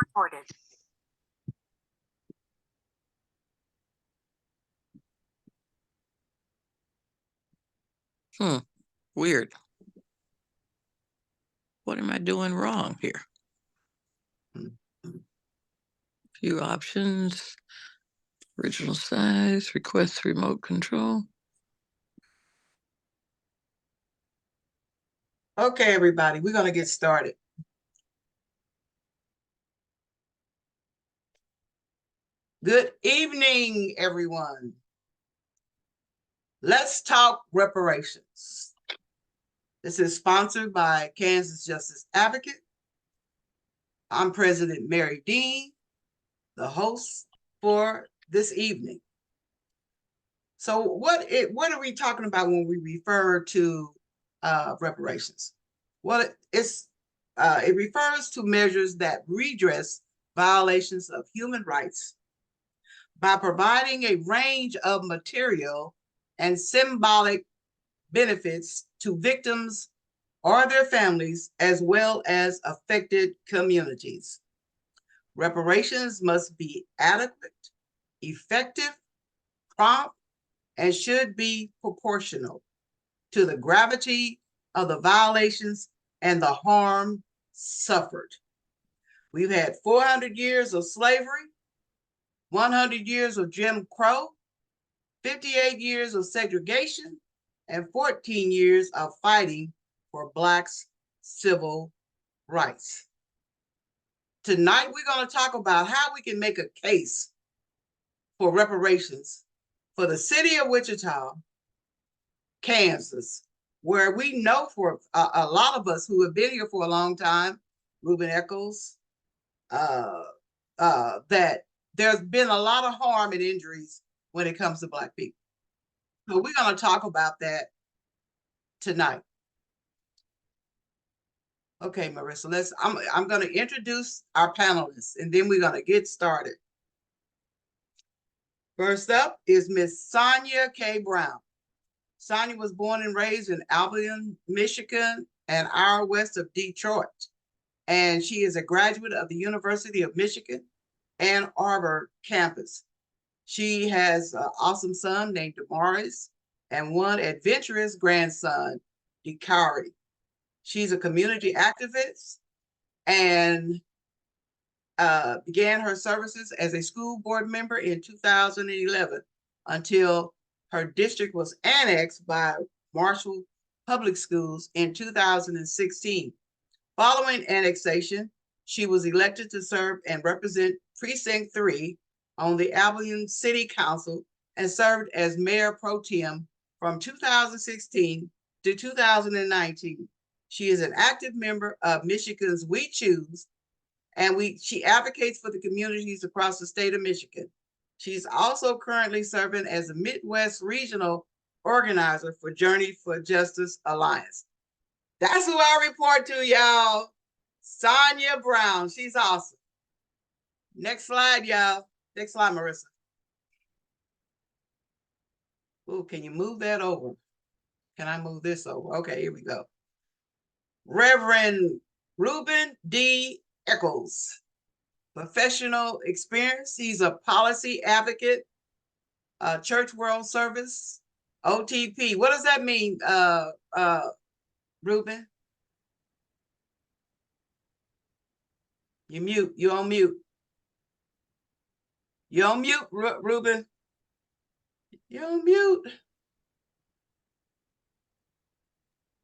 recorded. Weird. What am I doing wrong here? View options, original size, request remote control. Okay, everybody, we're going to get started. Good evening, everyone. Let's talk reparations. This is sponsored by Kansas Justice Advocate. I'm President Mary Dean, the host for this evening. So what are we talking about when we refer to reparations? Well, it refers to measures that redress violations of human rights by providing a range of material and symbolic benefits to victims or their families, as well as affected communities. Reparations must be adequate, effective, prompt, and should be proportional to the gravity of the violations and the harm suffered. We've had 400 years of slavery, 100 years of Jim Crow, 58 years of segregation, and 14 years of fighting for Blacks' civil rights. Tonight, we're going to talk about how we can make a case for reparations for the city of Wichita, Kansas, where we know for a lot of us who have been here for a long time, Ruben Echols, that there's been a lot of harm and injuries when it comes to Black people. So we're going to talk about that tonight. Okay, Marissa, I'm going to introduce our panelists, and then we're going to get started. First up is Miss Sonia K. Brown. Sonia was born and raised in Albion, Michigan, an hour west of Detroit. And she is a graduate of the University of Michigan Ann Arbor campus. She has an awesome son named Damaris and one adventurous grandson, Dikari. She's a community activist and began her services as a school board member in 2011 until her district was annexed by Marshall Public Schools in 2016. Following annexation, she was elected to serve and represent Precinct 3 on the Albion City Council and served as Mayor Pro Tem from 2016 to 2019. She is an active member of Michigan's We Choose, and she advocates for the communities across the state of Michigan. She's also currently serving as a Midwest Regional Organizer for Journey for Justice Alliance. That's who I report to, y'all. Sonia Brown. She's awesome. Next slide, y'all. Next slide, Marissa. Ooh, can you move that over? Can I move this over? Okay, here we go. Reverend Ruben D. Echols. Professional experience. He's a policy advocate, Church World Service, OTP. What does that mean, Ruben? You mute. You on mute. You on mute, Ruben. You on mute.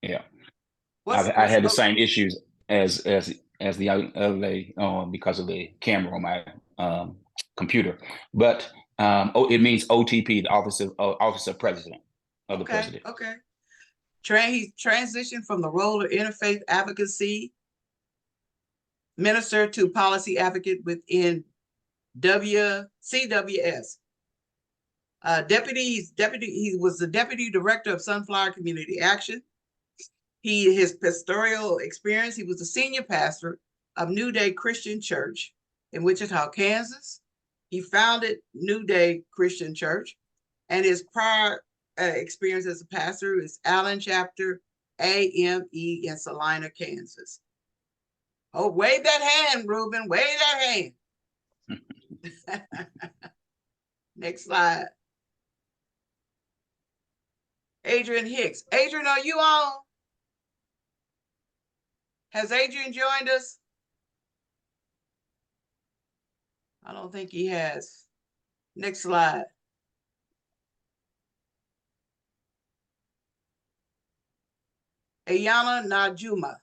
Yeah, I had the same issues as the other day because of the camera on my computer. But it means OTP, the Office of President of the President. Okay. He transitioned from the role of interfaith advocacy minister to policy advocate within CWS. He was the deputy director of Sunflower Community Action. His pastoral experience, he was the senior pastor of New Day Christian Church in Wichita, Kansas. He founded New Day Christian Church, and his prior experience as a pastor is Allen Chapter AME in Salina, Kansas. Oh, wave that hand, Ruben. Wave that hand. Next slide. Adrian Hicks. Adrian, are you on? Has Adrian joined us? I don't think he has. Next slide. Ayana Najuma.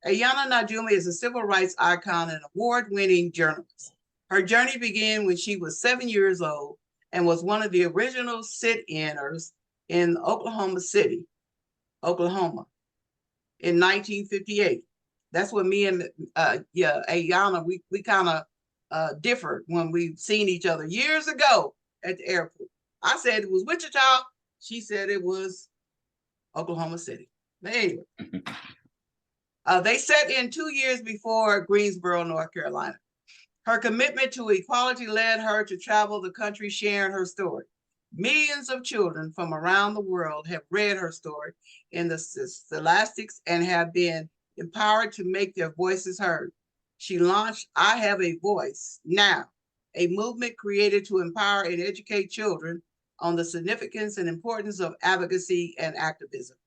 Ayana Najuma is a civil rights icon and award-winning journalist. Her journey began when she was 7 years old and was one of the original sit-inners in Oklahoma City, Oklahoma, in 1958. That's when me and Ayana, we kind of differed when we've seen each other years ago at the airport. I said it was Wichita. She said it was Oklahoma City. But anyway, they set in 2 years before Greensboro, North Carolina. Her commitment to equality led her to travel the country sharing her story. Millions of children from around the world have read her story in the scholastics and have been empowered to make their voices heard. She launched I Have a Voice Now, a movement created to empower and educate children on the significance and importance of advocacy and activism.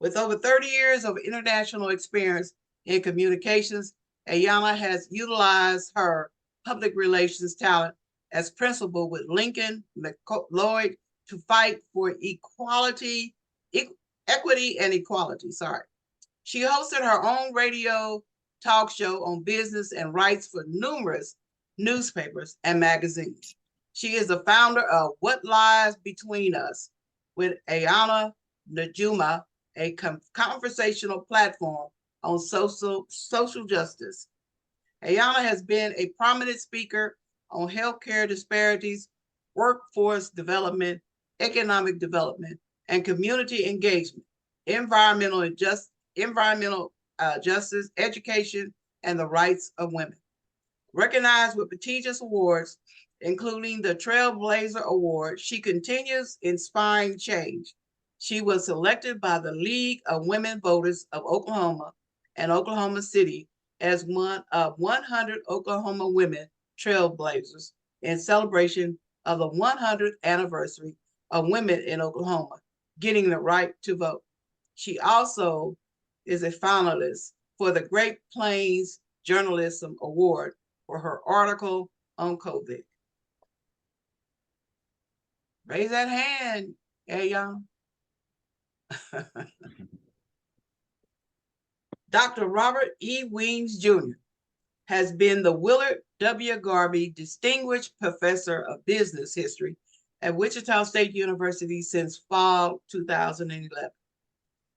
With over 30 years of international experience in communications, Ayana has utilized her public relations talent as principal with Lincoln McLeod to fight for equity and equality. She hosted her own radio talk show on business and writes for numerous newspapers and magazines. She is the founder of What Lies Between Us with Ayana Najuma, a conversational platform on social justice. Ayana has been a prominent speaker on healthcare disparities, workforce development, economic development, and community engagement, environmental justice, education, and the rights of women. Recognized with prestigious awards, including the Trailblazer Award, she continues inspiring change. She was selected by the League of Women Voters of Oklahoma and Oklahoma City as one of 100 Oklahoma women trailblazers in celebration of the 100th anniversary of women in Oklahoma getting the right to vote. She also is a finalist for the Great Plains Journalism Award for her article on COVID. Raise that hand, y'all. Dr. Robert E. Weems Jr. has been the Willard W. Garvey Distinguished Professor of Business History at Wichita State University since fall 2011.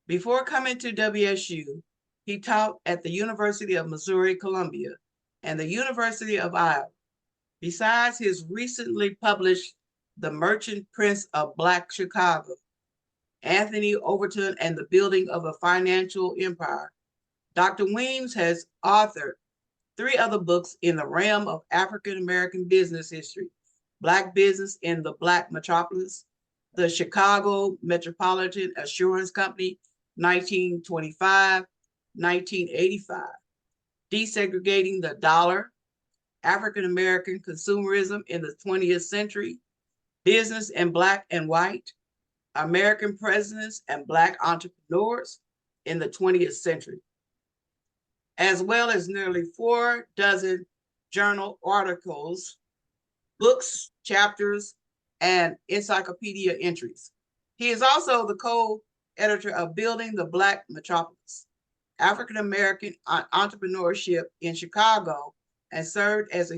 Before coming to WSU, he taught at the University of Missouri-Columbia and the University of Iowa. Besides his recently published The Merchant Prince of Black Chicago, Anthony Overton and the Building of a Financial Empire, Dr. Weems has authored 3 other books in the realm of African-American business history: Black Business in the Black Metropolis, The Chicago Metropolitan Assurance Company, 1925, 1985, Desegregating the Dollar, African-American Consumerism in the 20th Century, Business in Black and White, American Presidents and Black Entrepreneurs in the 20th Century, as well as nearly 4 dozen journal articles, books, chapters, and encyclopedia entries. He is also the co-editor of Building the Black Metropolis, African-American Entrepreneurship in Chicago, and served as a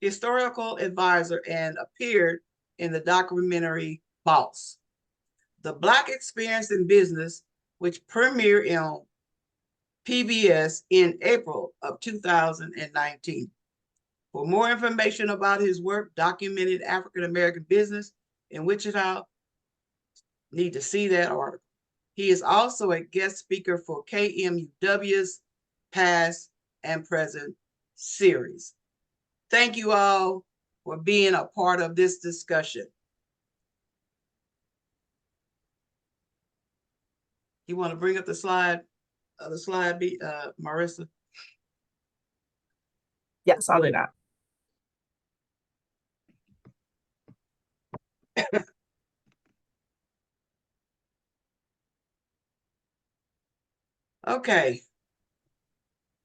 historical advisor and appeared in the documentary Boss, The Black Experience in Business, which premiered on PBS in April of 2019. For more information about his work documenting African-American business in Wichita, need to see that article. He is also a guest speaker for KMUW's Past and Present series. Thank you all for being a part of this discussion. You want to bring up the slide, Marissa? Yes, I'll do that. Okay.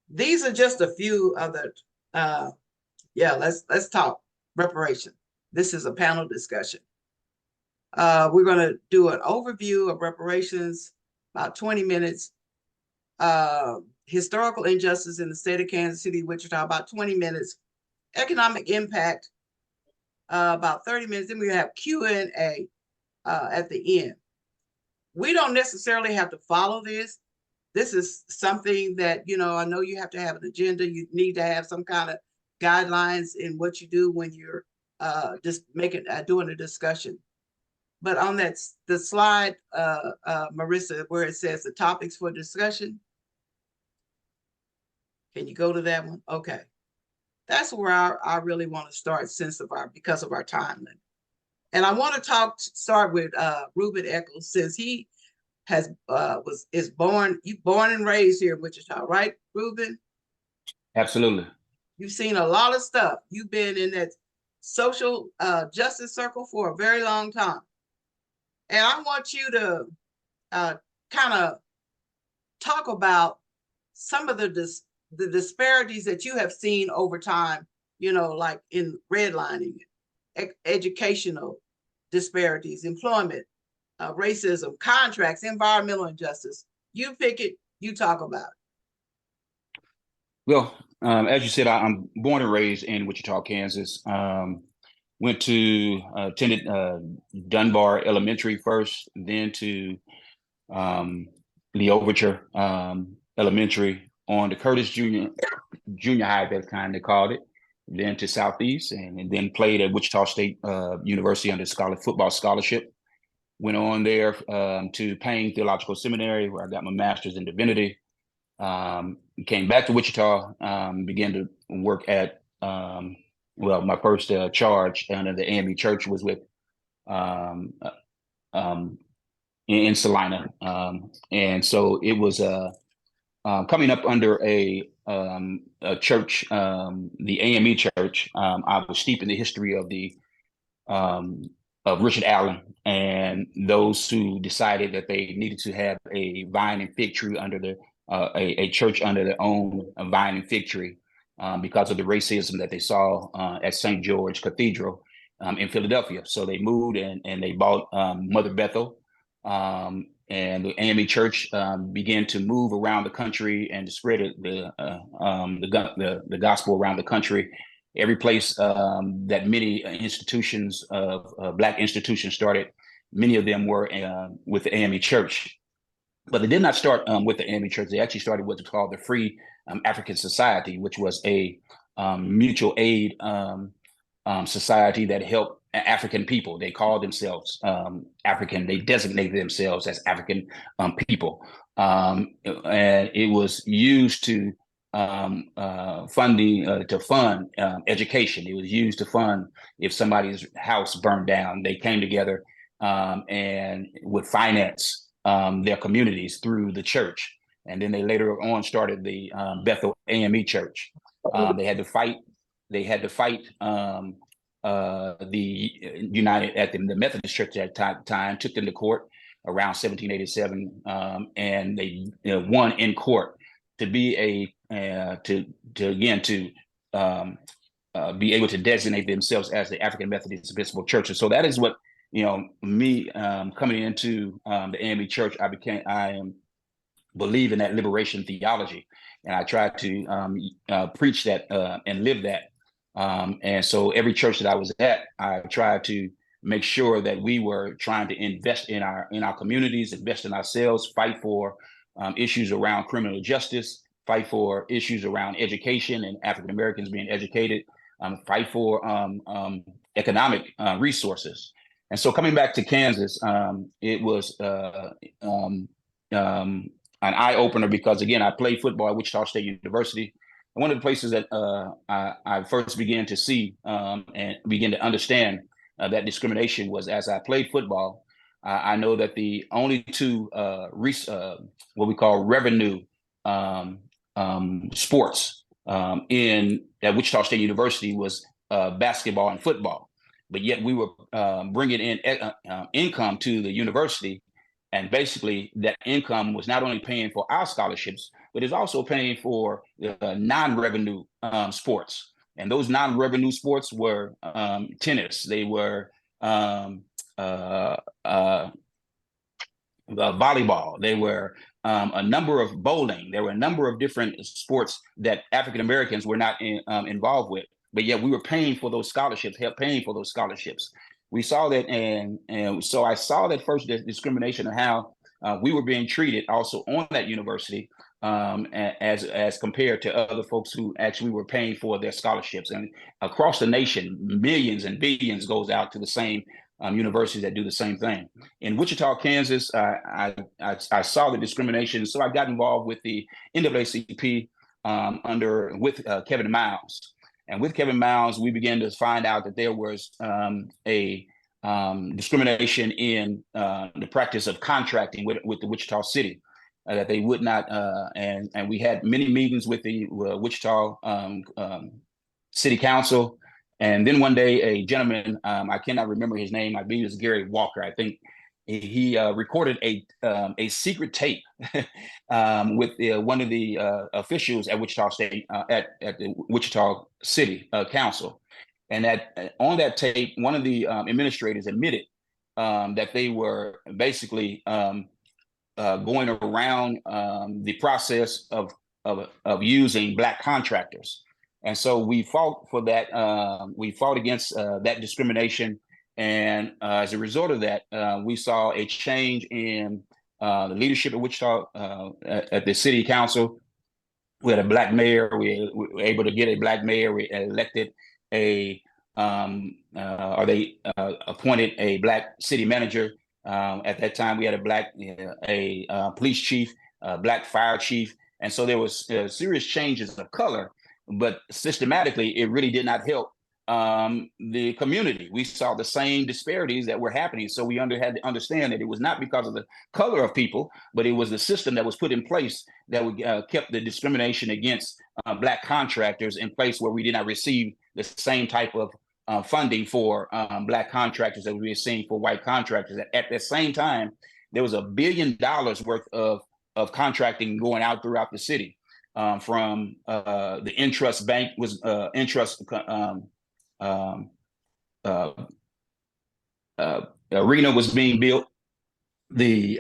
These are just a few of the, let's talk reparation. This is a panel discussion. We're going to do an overview of reparations, about 20 minutes. Historical injustice in the state of Kansas City, Wichita, about 20 minutes. Economic impact, about 30 minutes. Then we have Q&A at the end. We don't necessarily have to follow this. This is something that, I know you have to have an agenda. You need to have some kind of guidelines in what you do when you're just doing a discussion. But on the slide, Marissa, where it says the topics for discussion, can you go to that one? Okay. That's where I really want to start because of our time limit. And I want to start with Ruben Eccles, since he is born and raised here in Wichita, right, Ruben? Absolutely. You've seen a lot of stuff. You've been in that social justice circle for a very long time. And I want you to kind of talk about some of the disparities that you have seen over time, like in redlining, educational disparities, employment, racism, contracts, environmental injustice. You pick it, you talk about it. Well, as you said, I'm born and raised in Wichita, Kansas. Attended Dunbar Elementary first, then to Lee Overture Elementary, on to Curtis Junior High, that kind they called it, then to Southeast, and then played at Wichita State University under football scholarship. Went on there to Payne Theological Seminary, where I got my master's in divinity. Came back to Wichita, began to work at, my first charge under the AME Church was with in Salina. And so it was coming up under a church, the AME Church. I was steeped in the history of Richard Allen and those who decided that they needed to have a vine and fig tree under a church under their own vine and fig tree because of the racism that they saw at St. George Cathedral in Philadelphia. So they moved and they bought Mother Bethel, and the AME Church began to move around the country and to spread the gospel around the country. Every place that many institutions of Black institutions started, many of them were with the AME Church. But they did not start with the AME Church. They actually started what's called the Free African Society, which was a mutual aid society that helped African people. They called themselves African. They designated themselves as African people. And it was used to fund education. It was used to fund if somebody's house burned down. They came together and would finance their communities through the church. And then they later on started the Bethel AME Church. They had to fight the Methodist Church at that time, took them to court around 1787, and they won in court to be be able to designate themselves as the African Methodist Episcopal Church. And so that is what, me coming into the AME Church, I am believe in that liberation theology, and I try to preach that and live that. And so every church that I was at, I tried to make sure that we were trying to invest in our communities, invest in ourselves, fight for issues around criminal justice, fight for issues around education and African Americans being educated, fight for economic resources. And so coming back to Kansas, it was an eye opener because, again, I played football at Wichita State University. And one of the places that I first began to see and begin to understand that discrimination was as I played football. I know that the only two what we call revenue sports in at Wichita State University was basketball and football, but yet we were bringing in income to the university, and basically that income was not only paying for our scholarships, but it's also paying for non-revenue sports. And those non-revenue sports were tennis. They were volleyball. They were a number of bowling. There were a number of different sports that African Americans were not involved with, but yet we were paying for those scholarships, help paying for those scholarships. We saw that, and so I saw that first discrimination and how we were being treated also on that university as compared to other folks who actually were paying for their scholarships. And across the nation, millions and billions goes out to the same universities that do the same thing. In Wichita, Kansas, I saw the discrimination, so I got involved with the NAACP with Kevin Miles. And with Kevin Miles, we began to find out that there was a discrimination in the practice of contracting with the Wichita City, that they would not, and we had many meetings with the Wichita City Council. And then one day, a gentleman, I cannot remember his name, I believe it was Gary Walker, I think, he recorded a secret tape with one of the officials at Wichita State, at the Wichita City Council. And on that tape, one of the administrators admitted that they were basically going around the process of using Black contractors. And so we fought for that. We fought against that discrimination. And as a result of that, we saw a change in the leadership at Wichita at the city council. We had a Black mayor. We were able to get a Black mayor. We elected they appointed a Black city manager. At that time, we had a police chief, a Black fire chief. And so there was serious changes of color, but systematically, it really did not help the community. We saw the same disparities that were happening. So we had to understand that it was not because of the color of people, but it was the system that was put in place that kept the discrimination against Black contractors in place, where we did not receive the same type of funding for Black contractors that we were seeing for white contractors. At the same time, there was $1 billion worth of contracting going out throughout the city. From the Entrust Bank was arena was being built. The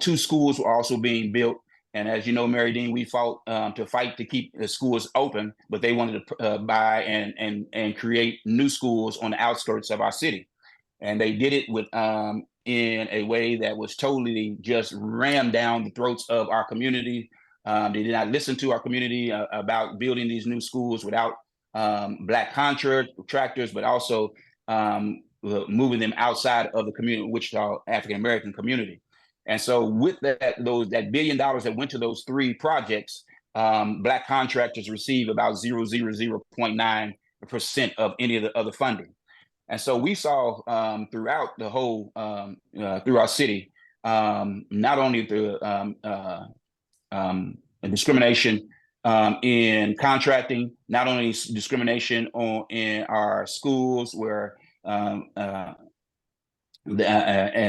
two schools were also being built. And as you know, Mary Dean, we fought to fight to keep the schools open, but they wanted to buy and create new schools on the outskirts of our city. And they did it with in a way that was totally just rammed down the throats of our community. They did not listen to our community about building these new schools without Black contractors, but also moving them outside of the community, Wichita African American community. And so with that $1 billion that went to those three projects, Black contractors receive about 0.9% of any of the other funding. And so we saw throughout the whole, through our city, not only the discrimination in contracting, not only discrimination in our schools where and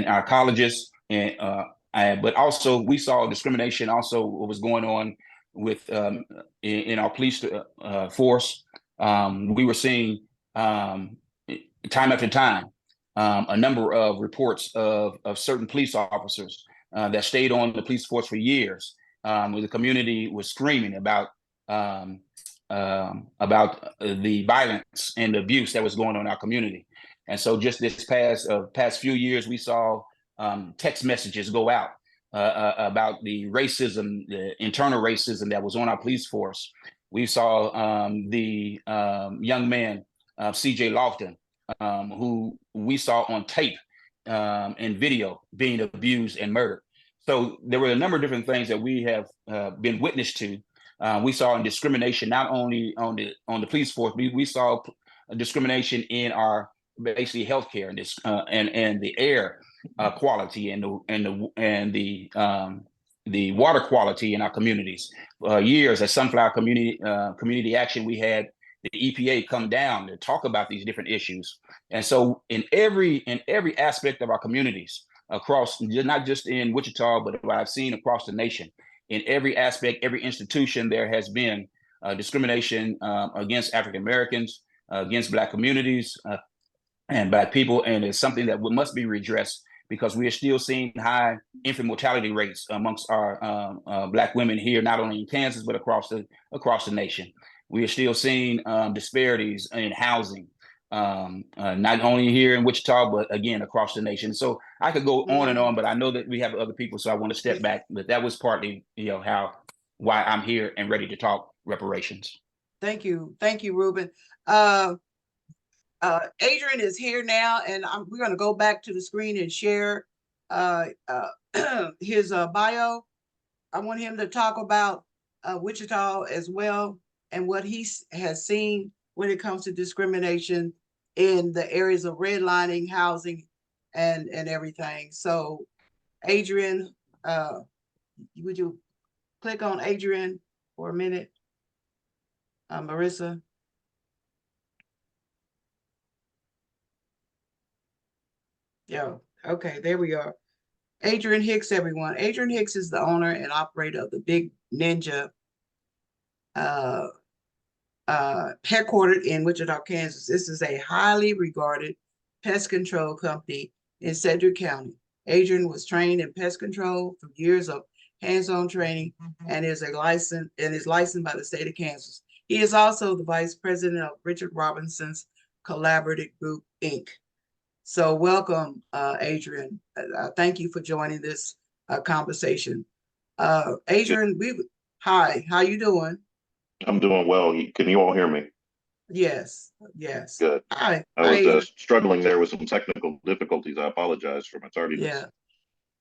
our colleges, but also we saw discrimination also what was going on with in our police force. We were seeing time after time a number of reports of certain police officers that stayed on the police force for years, where the community was screaming about the violence and the abuse that was going on in our community. And so just this past few years, we saw text messages go out about the racism, the internal racism that was on our police force. We saw the young man, CJ Lofton, who we saw on tape and video being abused and murdered. So there were a number of different things that we have been witness to. We saw in discrimination not only on the police force, but we saw discrimination in our basically healthcare and the air quality and the the water quality in our communities. Years as Sunflower Community Action, we had the EPA come down to talk about these different issues. And so in every aspect of our communities across, not just in Wichita, but what I've seen across the nation, in every aspect, every institution, there has been discrimination against African Americans, against Black communities, and Black people, and it's something that must be redressed because we are still seeing high infant mortality rates amongst our Black women here, not only in Kansas but across the nation. We are still seeing disparities in housing, not only here in Wichita but again across the nation. So I could go on and on, but I know that we have other people, so I want to step back. But that was partly, why I'm here and ready to talk reparations. Thank you, Ruben. Adrian is here now, and we're going to go back to the screen and share his bio. I want him to talk about Wichita as well and what he has seen when it comes to discrimination in the areas of redlining, housing, and everything. So, Adrian, would you click on Adrian for a minute? Marissa. Yeah, okay, there we are. Adrian Hicks, everyone. Adrian Hicks is the owner and operator of the Big Ninja, headquartered in Wichita, Kansas. This is a highly regarded pest control company in Sedgwick County. Adrian was trained in pest control through years of hands-on training and is licensed by the state of Kansas. He is also the vice president of Richard Robinson's Collaborative Group, Inc. So welcome, Adrian. Thank you for joining this conversation. Adrian, hi, how you doing? I'm doing well. Can you all hear me? Yes. Good. Hi. I was struggling there with some technical difficulties. I apologize for my tardiness. Yeah.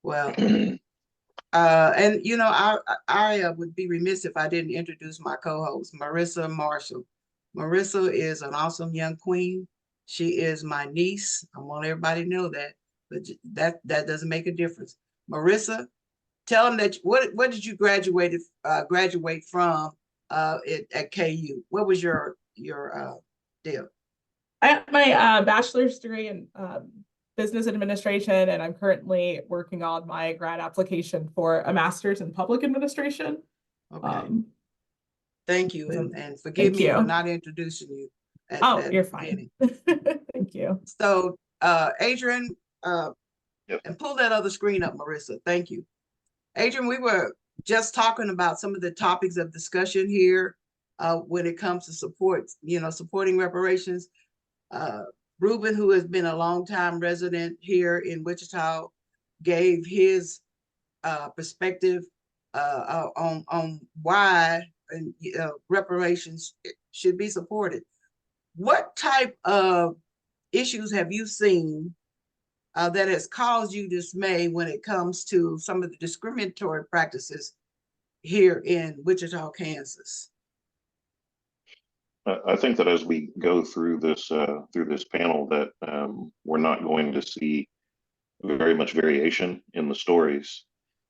Well, and I would be remiss if I didn't introduce my co-host, Marissa Marshall. Marissa is an awesome young queen. She is my niece. I want everybody to know that, but that doesn't make a difference. Marissa, tell them that what did you graduate from at KU? What was your deal? I have my bachelor's degree in business administration, and I'm currently working on my grad application for a master's in public administration. Okay. Thank you, and forgive me for not introducing you. You're fine. Thank you. So, Adrian, yep. And pull that other screen up, Marissa. Thank you. Adrian, we were just talking about some of the topics of discussion here when it comes to supporting reparations. Ruben, who has been a longtime resident here in Wichita, gave his perspective on why reparations should be supported. What type of issues have you seen that has caused you dismay when it comes to some of the discriminatory practices here in Wichita, Kansas? I think that as we go through this panel, that we're not going to see very much variation in the stories.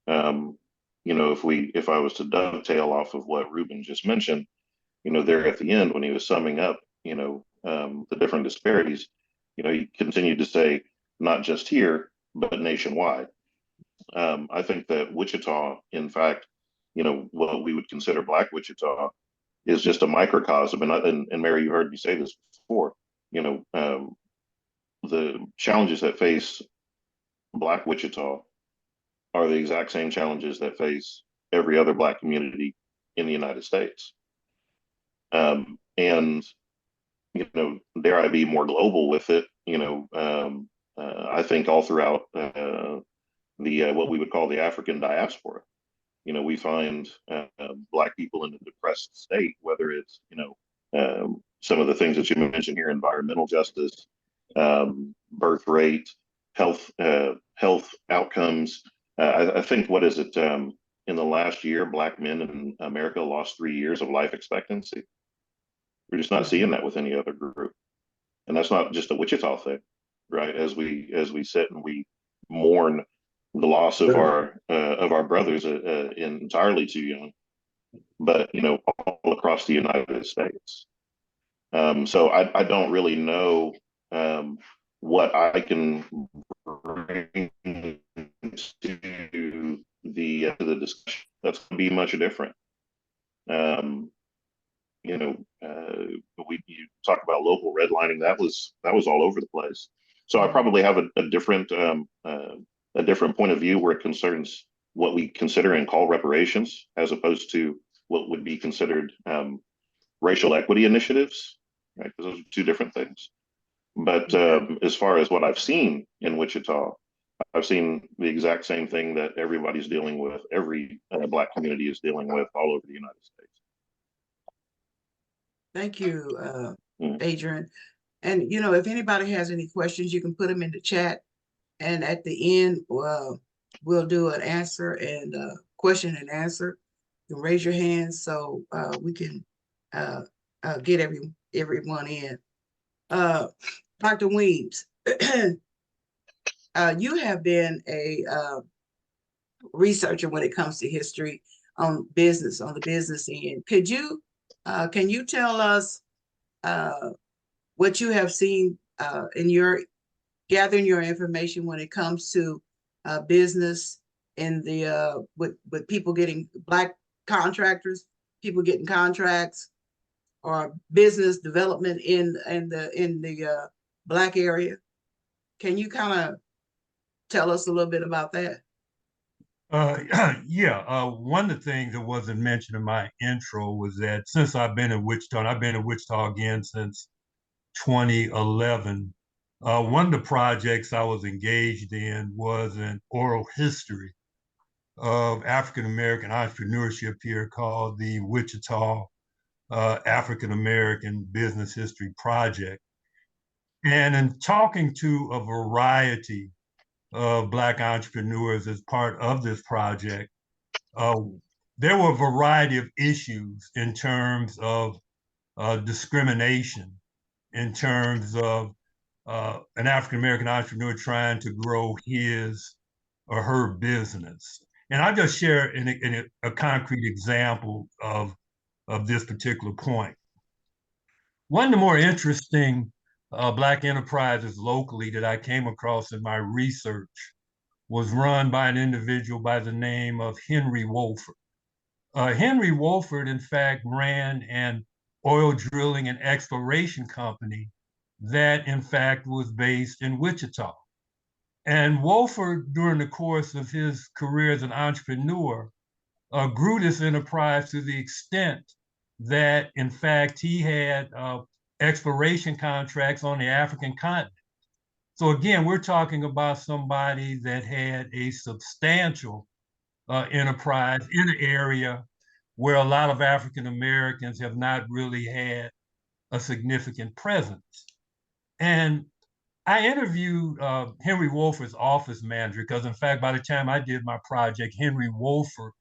If I was to dovetail off of what Ruben just mentioned, there at the end when he was summing up, the different disparities, he continued to say not just here but nationwide. I think that Wichita, in fact, what we would consider Black Wichita, is just a microcosm. And Mary, you heard me say this before. The challenges that face Black Wichita are the exact same challenges that face every other Black community in the United States. And dare I be more global with it? I think all throughout what we would call the African diaspora, we find Black people in a depressed state, whether it's some of the things that you mentioned here, environmental justice, birth rate, health outcomes. I think, what is it? In the last year, Black men in America lost 3 years of life expectancy. We're just not seeing that with any other group, and that's not just a Wichita thing, right? As we sit and we mourn the loss of our brothers entirely too young, but all across the United States. So I don't really know what I can bring to the discussion that's going to be much different. Um, you talk about local redlining. That was all over the place. So I probably have a different point of view where it concerns what we consider and call reparations, as opposed to what would be considered racial equity initiatives, right? Because those are two different things. But as far as what I've seen in Wichita, I've seen the exact same thing that everybody's dealing with, every Black community is dealing with all over the United States. Thank you, Adrian. And, if anybody has any questions, you can put them in the chat. And at the end, we'll do an answer and question and answer. You can raise your hand so we can get everyone in. Dr. Weems, you have been a researcher when it comes to history on the business end. Can you tell us what you have seen in your gathering your information when it comes to business in the with people getting Black contractors, people getting contracts, or business development in the Black area? Can you kind of tell us a little bit about that? Yeah, one of the things that wasn't mentioned in my intro was that since I've been in Wichita, and I've been in Wichita again since 2011, one of the projects I was engaged in was an oral history of African American entrepreneurship here called the Wichita African American Business History Project. And in talking to a variety of Black entrepreneurs as part of this project, there were a variety of issues in terms of discrimination, in terms of an African American entrepreneur trying to grow his or her business. And I'll just share in a concrete example of this particular point. One of the more interesting Black enterprises locally that I came across in my research was run by an individual by the name of Henry Wolford. Henry Wolford, in fact, ran an oil drilling and exploration company that, in fact, was based in Wichita. And Wolford, during the course of his career as an entrepreneur, grew this enterprise to the extent that, in fact, he had exploration contracts on the African continent. So again, we're talking about somebody that had a substantial enterprise in an area where a lot of African Americans have not really had a significant presence. And I interviewed Henry Wolford's office manager because, in fact, by the time I did my project, Henry Wolford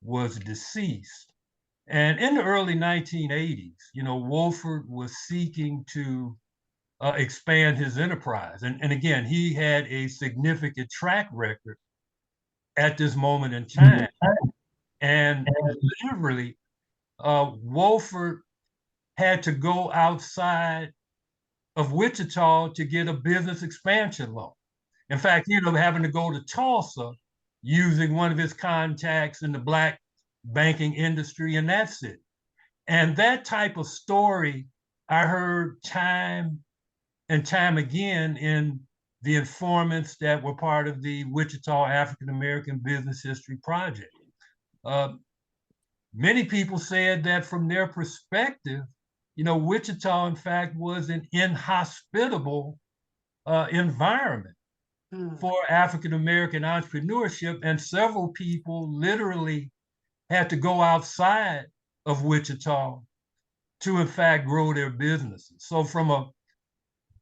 was deceased. And in the early 1980s, Wolford was seeking to expand his enterprise. And again, he had a significant track record at this moment in time. And literally, Wolford had to go outside of Wichita to get a business expansion loan. In fact, he ended up having to go to Tulsa using one of his contacts in the Black banking industry in that city. And that type of story I heard time and time again in the informants that were part of the Wichita African American Business History Project. Many people said that from their perspective, Wichita, in fact, was an inhospitable environment for African American entrepreneurship, and several people literally had to go outside of Wichita to, in fact, grow their businesses. So from a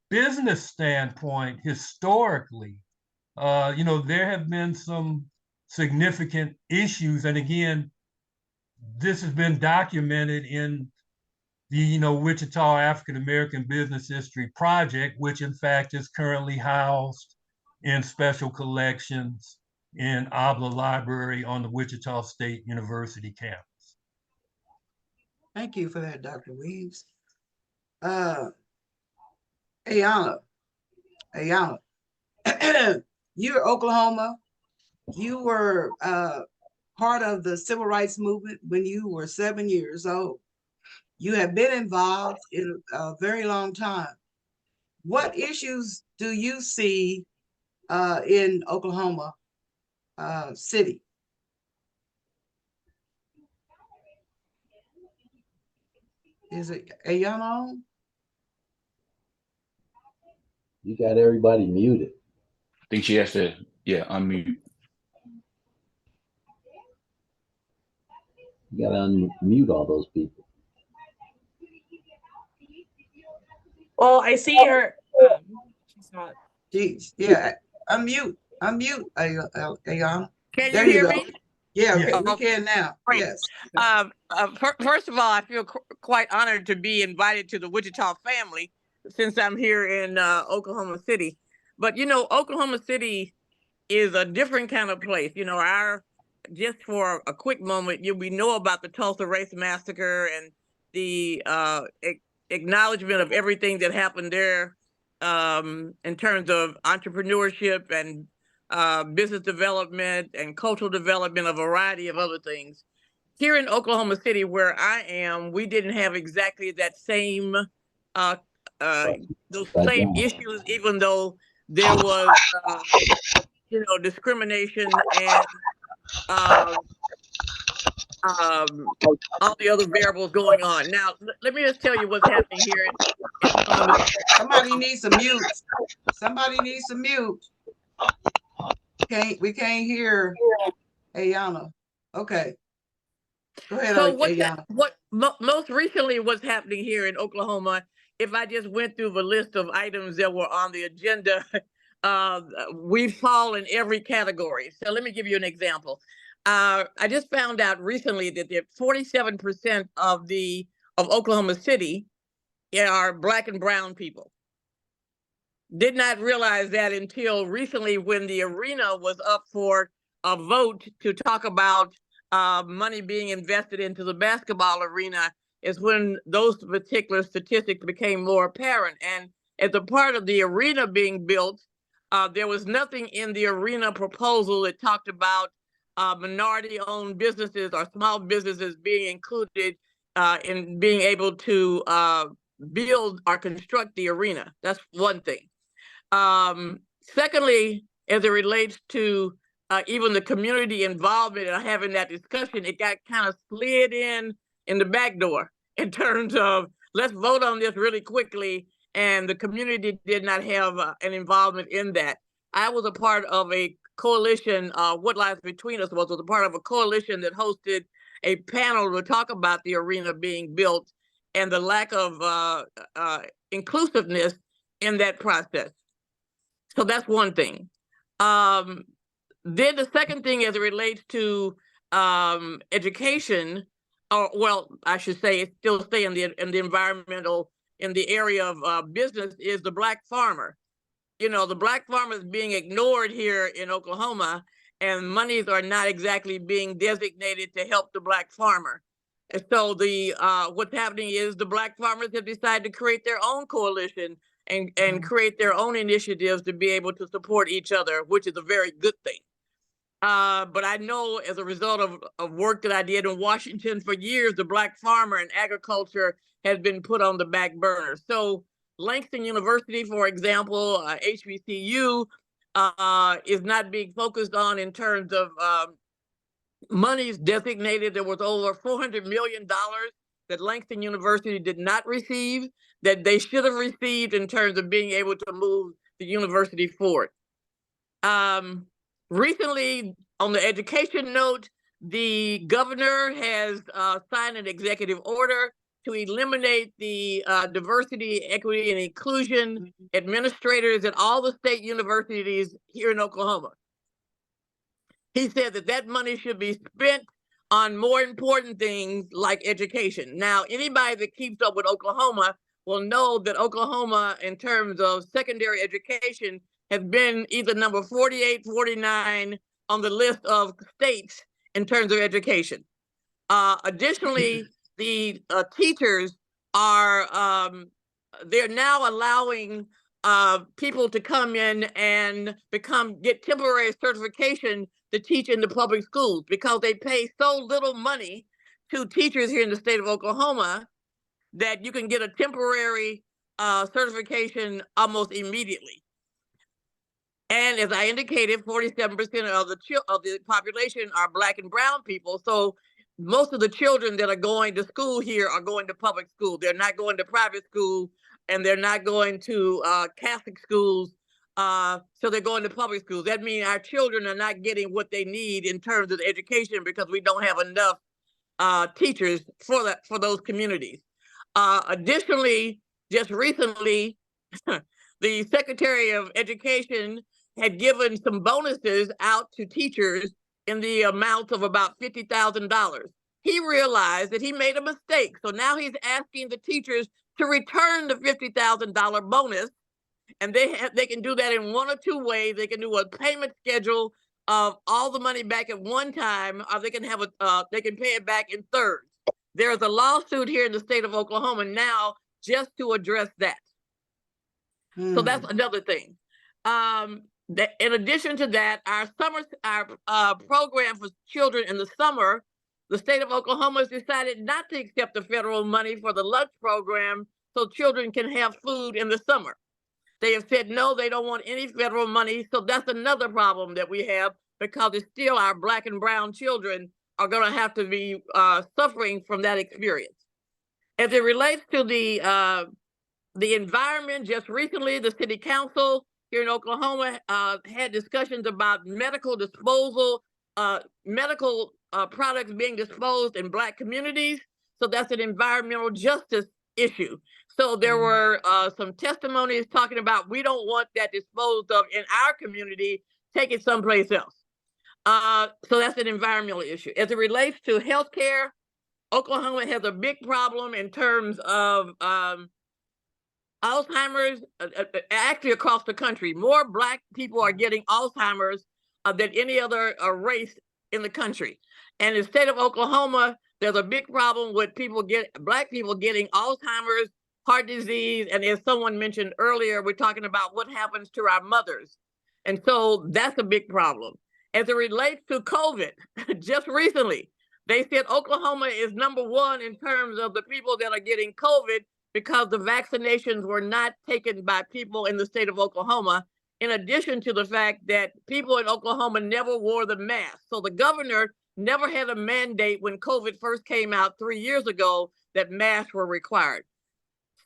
business standpoint, historically, there have been some significant issues. And again, this has been documented in the, Wichita African American Business History Project, which in fact is currently housed in special collections in Abla Library on the Wichita State University campus. Thank you for that, Dr. Weaves. Ayana, you're Oklahoma. You were part of the civil rights movement when you were 7 years old. You have been involved in a very long time. What issues do you see in Oklahoma City? Is it Ayana on? You got everybody muted. I think she has to, yeah, unmute. You got to unmute all those people. Well, I see her. She's not. Jeez, yeah, unmute, Ayana. Can There you you hear go. me? Yeah, okay, Yeah. we can now. Great. Yes. First of all, I feel quite honored to be invited to the Wichita family since I'm here in Oklahoma City. But you know, Oklahoma City is a different kind of place. You know, just for a quick moment, we know about the Tulsa Race Massacre and the acknowledgement of everything that happened there in terms of entrepreneurship and business development and cultural development, a variety of other things. Here in Oklahoma City, where I am, we didn't have exactly that same uh, those same issues, even though there was discrimination and um, all the other variables going on. Now, let me just tell you what's happening here in Oklahoma. Somebody needs to mute. Somebody needs to mute. We can't hear Ayana. Okay. Go ahead, So Ayana. most recently what's happening here in Oklahoma, if I just went through the list of items that were on the agenda, we fall in every category. So let me give you an example. I just found out recently that 47% of Oklahoma City are Black and brown people. Did not realize that until recently when the arena was up for a vote to talk about money being invested into the basketball arena, is when those particular statistics became more apparent. And as a part of the arena being built, there was nothing in the arena proposal that talked about minority-owned businesses or small businesses being included in being able to build or construct the arena. That's one thing. Secondly, as it relates to even the community involvement and having that discussion, it got kind of slid in the back door in terms of let's vote on this really quickly, and the community did not have an involvement in that. I was a part of a coalition. What Lies Between Us was a part of a coalition that hosted a panel to talk about the arena being built and the lack of inclusiveness in that process. So that's one thing. Then the second thing, as it relates to education, or well, I should say, it still stay in the environmental, in the area of business, is the Black farmer. You know, the Black farmer is being ignored here in Oklahoma, and monies are not exactly being designated to help the Black farmer. And so what's happening is the Black farmers have decided to create their own coalition and create their own initiatives to be able to support each other, which is a very good thing. But I know as a result of work that I did in Washington for years, the Black farmer and agriculture has been put on the back burner. So Langston University, for example, HBCU, is not being focused on in terms of monies designated. There was over $400 million that Langston University did not receive, that they should have received in terms of being able to move the university forward. Recently, on the education note, the governor has signed an executive order to eliminate the diversity, equity, and inclusion administrators at all the state universities here in Oklahoma. He said that money should be spent on more important things like education. Now, anybody that keeps up with Oklahoma will know that Oklahoma, in terms of secondary education, has been either number 48, 49 on the list of states in terms of education. Additionally, the teachers are, they're now allowing people to come in and get temporary certification to teach in the public schools because they pay so little money to teachers here in the state of Oklahoma that you can get a temporary certification almost immediately. And as I indicated, 47% of the population are Black and brown people. So most of the children that are going to school here are going to public school. They're not going to private school, and they're not going to Catholic schools. So they're going to public schools. That means our children are not getting what they need in terms of education because we don't have enough teachers for those communities. Additionally, just recently, the Secretary of Education had given some bonuses out to teachers in the amount of about $50,000. He realized that he made a mistake. So now he's asking the teachers to return the $50,000 bonus. And they can do that in one or two ways. They can do a payment schedule of all the money back at one time, or they can have they can pay it back in thirds. There's a lawsuit here in the state of Oklahoma now just to address that. So that's another thing. In addition to that, our program for children in the summer, the state of Oklahoma has decided not to accept the federal money for the lunch program so children can have food in the summer. They have said no, they don't want any federal money. So that's another problem that we have because it's still our Black and brown children are going to have to be suffering from that experience. As it relates to the environment, just recently, the city council here in Oklahoma had discussions about medical disposal, medical products being disposed in Black communities. So that's an environmental justice issue. So there were some testimonies talking about we don't want that disposed of in our community, take it someplace else. So that's an environmental issue. As it relates to healthcare, Oklahoma has a big problem in terms of Alzheimer's, actually across the country. More Black people are getting Alzheimer's than any other race in the country. And in the state of Oklahoma, there's a big problem with Black people getting Alzheimer's, heart disease, and as someone mentioned earlier, we're talking about what happens to our mothers. And so that's a big problem. As it relates to COVID, just recently, they said Oklahoma is #1 in terms of the people that are getting COVID because the vaccinations were not taken by people in the state of Oklahoma, in addition to the fact that people in Oklahoma never wore the mask. So the governor never had a mandate when COVID first came out 3 years ago that masks were required.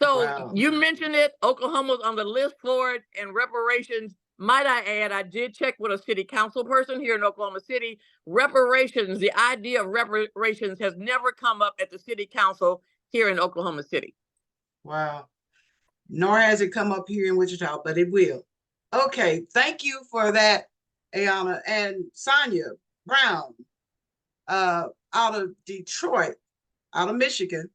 So you mentioned it, Oklahoma's on the list for it, and reparations, might I add, I did check with a city council person here in Oklahoma City. Reparations, the idea of reparations has never come up at the city council here in Oklahoma City. Wow. Nor has it come up here in Wichita, but it will. Okay, thank you for that, Ayana. And Sonia Brown, out of Detroit, out of Michigan.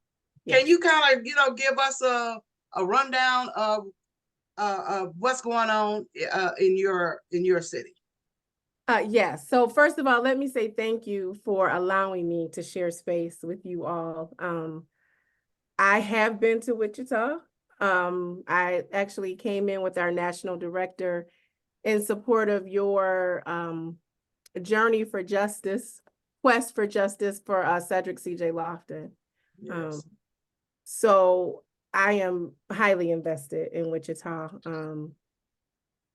Yes. Can you kind of, give us a rundown of what's going on in your city? Yes. So first of all, let me say thank you for allowing me to share space with you all. I have been to Wichita. I actually came in with our national director in support of your journey for justice, quest for justice for Cedric C.J. Lofton. Yes. So I am highly invested in Wichita,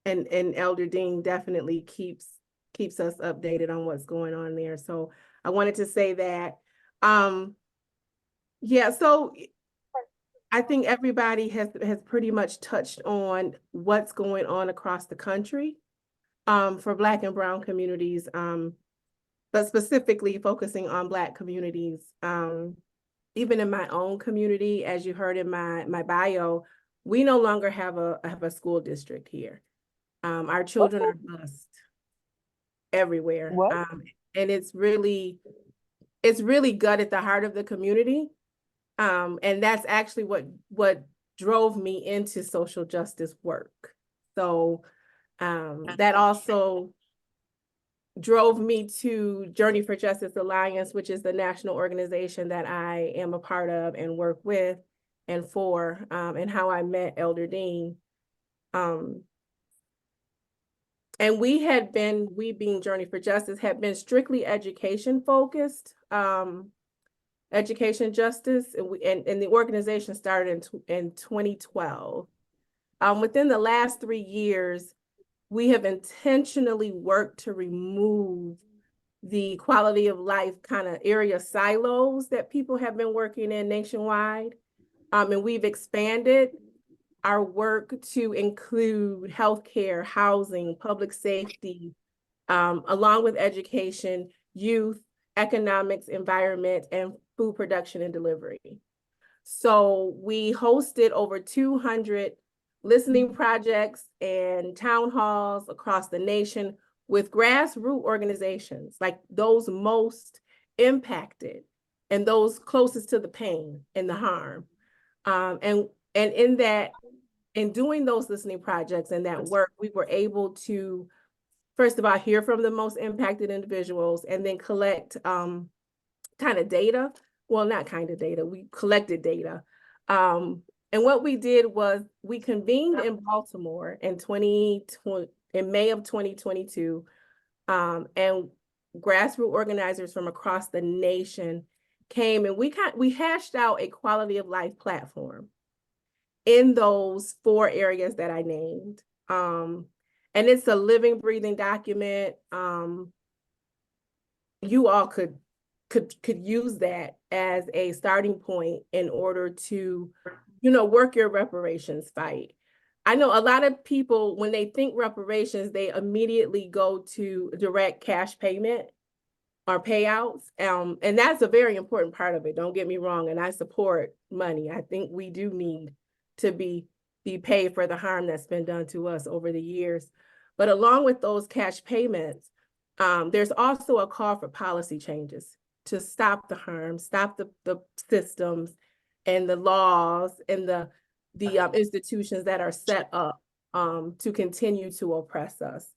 and Elder Dean definitely keeps us updated on what's going on there. So I wanted to say that. Yeah, so I think everybody has pretty much touched on what's going on across the country for Black and brown communities, but specifically focusing on Black communities. Even in my own community, as you heard in my bio, we no longer have a school district here. Our children are bused everywhere. And it's really gutted the heart of the community. And that's actually what drove me into social justice work. So that also drove me to Journey for Justice Alliance, which is the national organization that I am a part of and work with and for, and how I met Elder Dean. And we being Journey for Justice, had been strictly education focused, education justice, and the organization started in 2012. Within the last 3 years, we have intentionally worked to remove the quality of life kind of area silos that people have been working in nationwide. And we've expanded our work to include healthcare, housing, public safety, along with education, youth, economics, environment, and food production and delivery. So we hosted over 200 listening projects and town halls across the nation with grassroots organizations, like those most impacted and those closest to the pain and the harm. And in doing those listening projects and that work, we were able to, first of all, hear from the most impacted individuals and then collect kind of data. Well, not kind of data, we collected data. And what we did was we convened in Baltimore in May of 2022, and grassroots organizers from across the nation came, and we hashed out a quality of life platform in those 4 areas that I named. And it's a living, breathing document. You all could use that as a starting point in order to, work your reparations fight. I know a lot of people, when they think reparations, they immediately go to direct cash payment or payouts. And that's a very important part of it. Don't get me wrong. And I support money. I think we do need to be paid for the harm that's been done to us over the years. But along with those cash payments, there's also a call for policy changes to stop the harm, stop the systems and the laws and the institutions that are set up to continue to oppress us.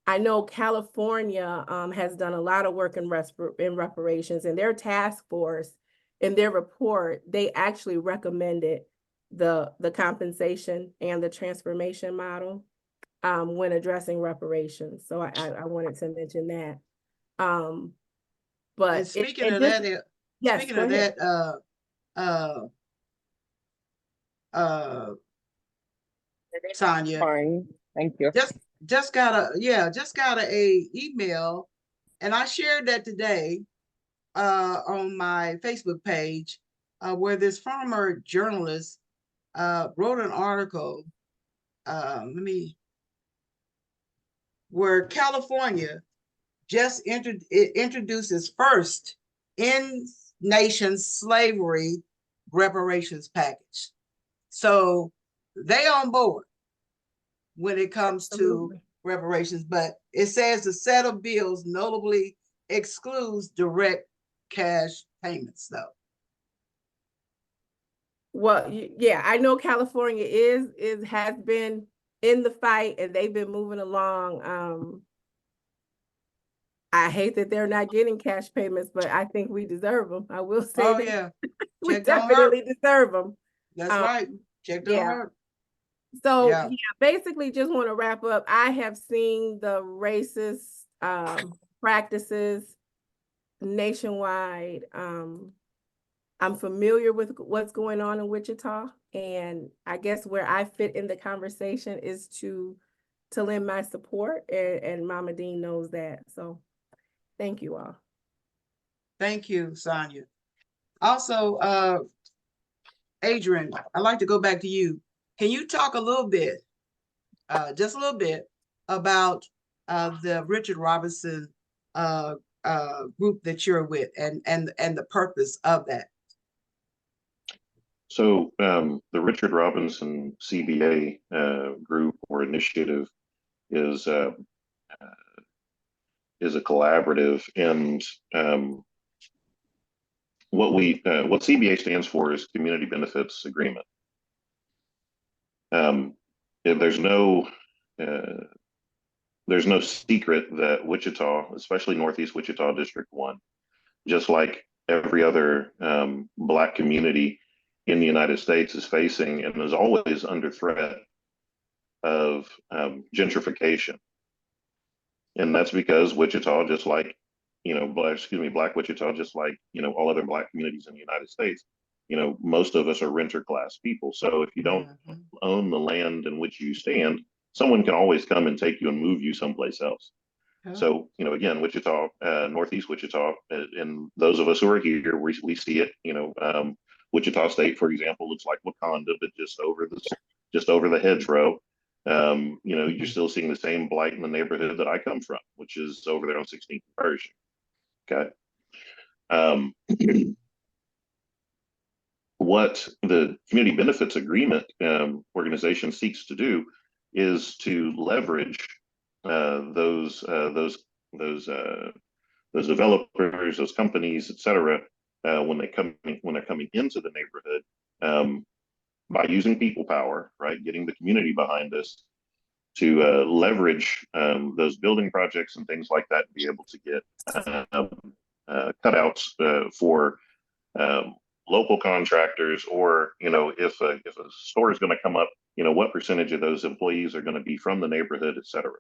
I know California has done a lot of work in reparations, and their task force, in their report, they actually recommended the compensation and the transformation model when addressing reparations. So I wanted to mention that. But and speaking of that, yes, speaking of that, Sonia, Fine, thank you. just got a email, and I shared that today on my Facebook page, where this former journalist wrote an article. Where California just introduces first in-nation slavery reparations package. So they on board when it comes to reparations, but it says the set of bills notably excludes direct cash payments, though. Well, yeah, I know California has been in the fight, and they've been moving along. I hate that they're not getting cash payments, but I think we deserve them. I will say that. Yeah, we definitely deserve them. That's right. Check don't hurt. So yeah, basically just want to wrap up. I have seen the racist practices nationwide. I'm familiar with what's going on in Wichita, and I guess where I fit in the conversation is to lend my support, and Mama Dean knows that. So thank you all. Thank you, Sonia. Also, Adrian, I'd like to go back to you. Can you talk a little bit, just a little bit, about the Richard Robinson group that you're with, and the purpose of that? So the Richard Robinson CBA group or initiative is a collaborative, and what CBA stands for is Community Benefits Agreement. There's no there's no secret that Wichita, especially Northeast Wichita District 1, just like every other Black community in the United States, is facing and is always under threat of gentrification. And that's because Wichita, just like, Black Wichita, just like, all other Black communities in the United States, most of us are renter class people. So if you don't own the land in which you stand, someone can always come and take you and move you someplace else. So, again, Wichita, Northeast Wichita, and those of us who are here, we see it. Wichita State, for example, looks like Wakanda, but just over the hedgerow. You're still seeing the same blight in the neighborhood that I come from, which is over there on 16th Pershing. Okay. What the Community Benefits Agreement organization seeks to do is to leverage those developers, those companies, et cetera, when they're coming into the neighborhood, by using people power, right, getting the community behind us to leverage those building projects and things like that, to be able to get cutouts for local contractors, or if a store is going to come up, what percentage of those employees are going to be from the neighborhood, et cetera,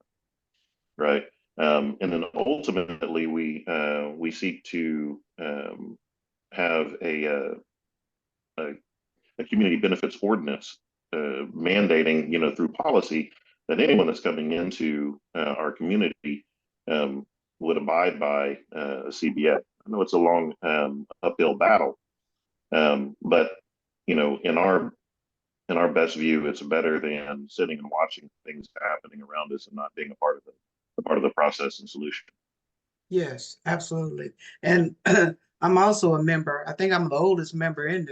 right? And then ultimately, we seek to have a community benefits ordinance mandating, through policy, that anyone that's coming into our community would abide by a CBA. I know it's a long uphill battle, but in our best view, it's better than sitting and watching things happening around us and not being a part of the process and solution. Yes, absolutely. And I'm also a member. I think I'm the oldest member in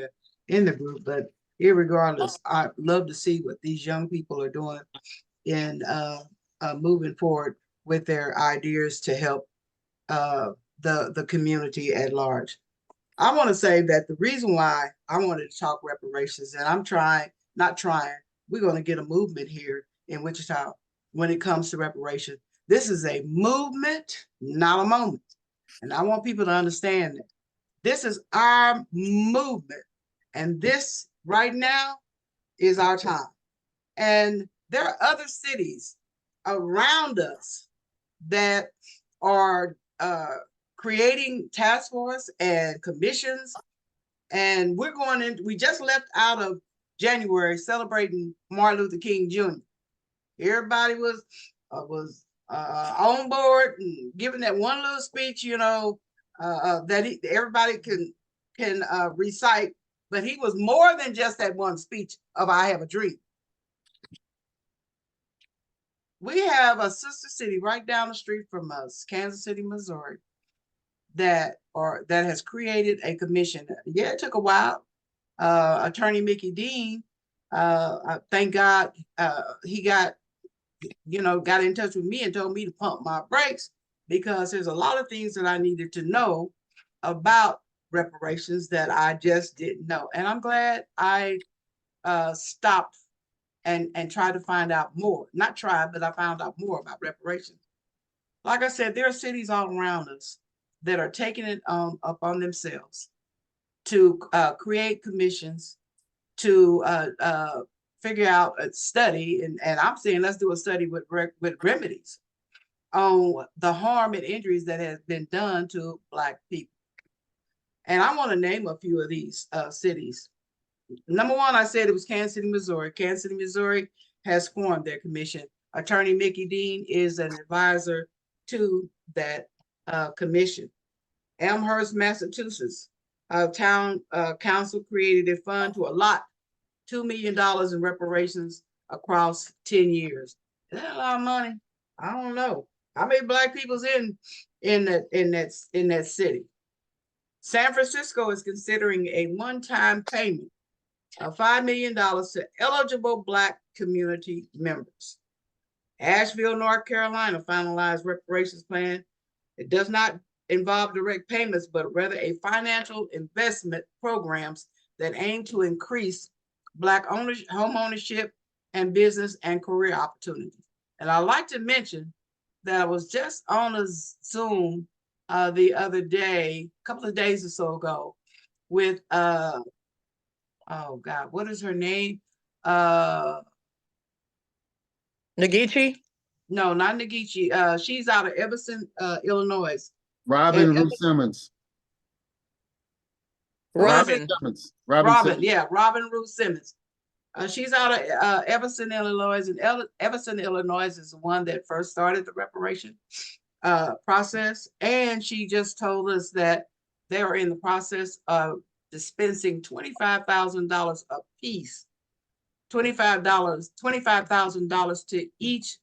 the group, but irregardless, I love to see what these young people are doing in moving forward with their ideas to help the community at large. I want to say that the reason why I wanted to talk reparations, and we're going to get a movement here in Wichita when it comes to reparations. This is a movement, not a moment. And I want people to understand that this is our movement. And this right now is our time. And there are other cities around us that are creating task force and commissions. And we just left out of January celebrating Martin Luther King Jr. Everybody was on board and giving that one little speech, that everybody can recite. But he was more than just that one speech of "I have a dream." We have a sister city right down the street from us, Kansas City, Missouri, that has created a commission. Yeah, it took a while. Attorney Mickey Dean, thank God, he got in touch with me and told me to pump my brakes, because there's a lot of things that I needed to know about reparations that I just didn't know. And I'm glad I stopped and tried to find out more. Not tried, but I found out more about reparations. Like I said, there are cities all around us that are taking it upon themselves to create commissions, to figure out a study, and I'm saying let's do a study with remedies on the harm and injuries that has been done to Black people. And I want to name a few of these cities. Number one, I said it was Kansas City, Missouri. Kansas City, Missouri has formed their commission. Attorney Mickey Dean is an advisor to that commission. Elmhurst, Massachusetts, town council created a fund to allot $2 million in reparations across 10 years. Is that a lot of money? I don't know. How many Black people's in that city? San Francisco is considering a one-time payment of $5 million to eligible Black community members. Asheville, North Carolina finalized reparations plan. It does not involve direct payments, but rather a financial investment programs that aim to increase Black home ownership and business and career opportunities. And I'd like to mention that was just on a Zoom the other day, a couple of days or so ago, with oh God, what is her name? Nagichi? No, not Nagichi. She's out of Evanston, Illinois. Robin And- Ruth Simmons. Robin. Simmons. Robin, Simmons. yeah, Robin Ruth Simmons. She's out of Evanston, Illinois, and Evanston, Illinois is the one that first started the reparation process. And she just told us that they are in the process of dispensing $25,000 a piece, $25,000 to each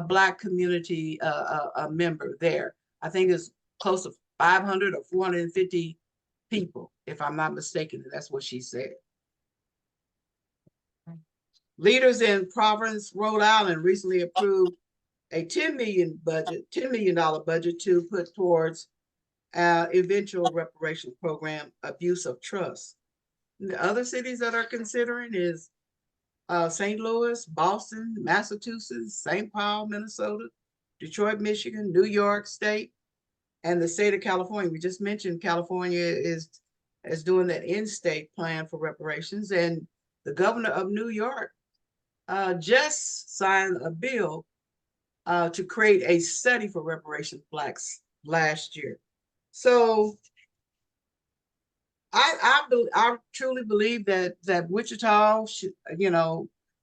Black community member there. I think it's close to 500 or 450 people, if I'm not mistaken. That's what she said. Leaders in Providence, Rhode Island recently approved a $10 million budget to put towards eventual reparation program, abuse of trust. And the other cities that are considering is St. Louis, Boston, Massachusetts, St. Paul, Minnesota, Detroit, Michigan, New York State, and the state of California. We just mentioned California is doing that in-state plan for reparations, and the governor of New York just signed a bill to create a study for reparations Blacks last year. So I truly believe that Wichita should,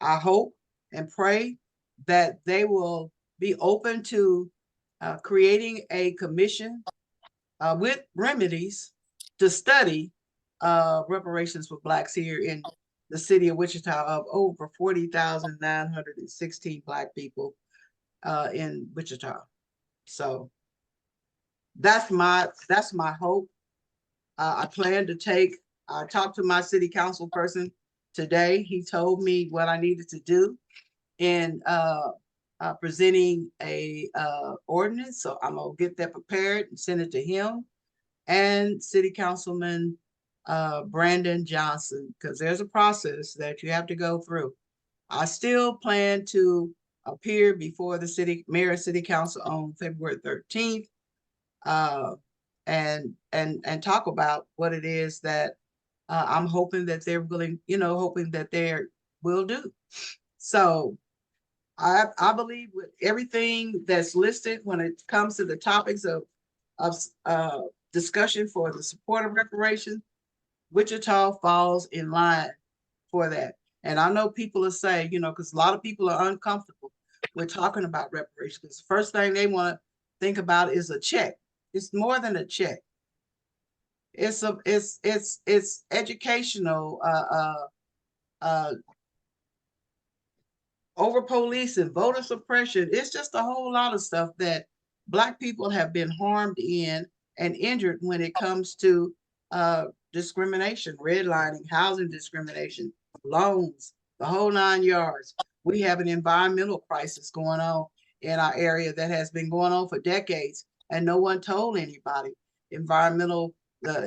I hope and pray that they will be open to creating a commission with remedies to study reparations for Blacks here in the city of Wichita, of over 40,916 Black people in Wichita. So that's my hope. I plan to I talked to my city council person today. He told me what I needed to do in presenting a ordinance. So I'm gonna get that prepared and send it to him and City Councilman Brandon Johnson, because there's a process that you have to go through. I still plan to appear before the mayor and city council on February 13th and talk about what it is that I'm hoping that they're willing, hoping that they will do. So I believe with everything that's listed when it comes to the topics of discussion for the support of reparations, Wichita falls in line for that. And I know people are saying, because a lot of people are uncomfortable with talking about reparations, because the first thing they want to think about is a check. It's more than a check. It's educational, over policing, voter suppression. It's just a whole lot of stuff that Black people have been harmed in and injured when it comes to discrimination, redlining, housing discrimination, loans, the whole 9 yards. We have an environmental crisis going on in our area that has been going on for decades, and no one told anybody. Environmental,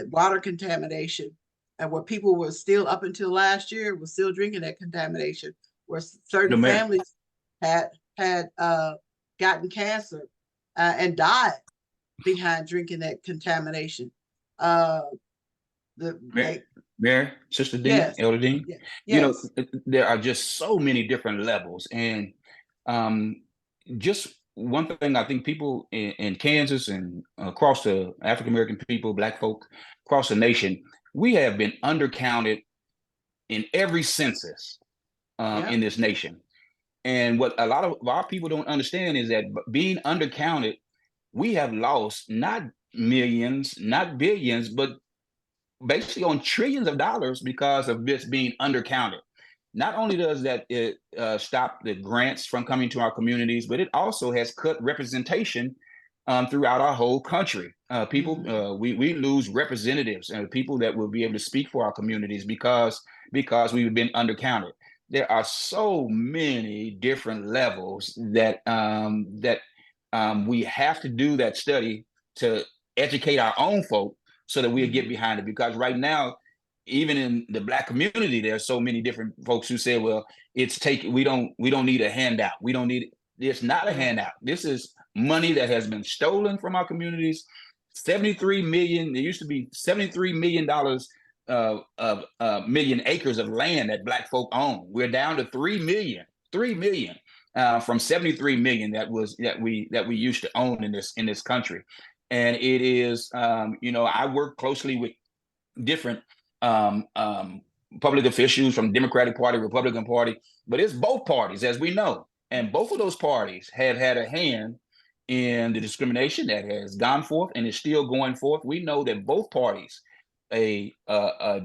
water contamination, and where people were still, up until last year, were still drinking that contamination, where certain families had gotten cancer and died behind drinking that contamination. Mayor, Sister Dean, yes. Elder Dean, yes. There are just so many different levels. And just one thing I think people in Kansas and across the African-American people, Black folk, across the nation, we have been undercounted in every census in this nation. And what a lot of our people don't understand is that being undercounted, we have lost not millions, not billions, but basically on trillions of dollars because of this being undercounted. Not only does that it stop the grants from coming to our communities, but it also has cut representation throughout our whole country. People, we lose representatives and people that will be able to speak for our communities because we've been undercounted. There are so many different levels that we have to do that study to educate our own folk so that we'll get behind it. Because right now, even in the Black community, there are so many different folks who say, well, we don't need a handout. We don't need, it's not a handout. This is money that has been stolen from our communities. 73 million, there used to be $73 million of million acres of land that Black folk own. We're down to 3 million from 73 million that we used to own in this country. And it is, I work closely with different public officials from Democratic Party, Republican Party, but it's both parties, as we know. And both of those parties have had a hand in the discrimination that has gone forth and is still going forth. We know that both parties, a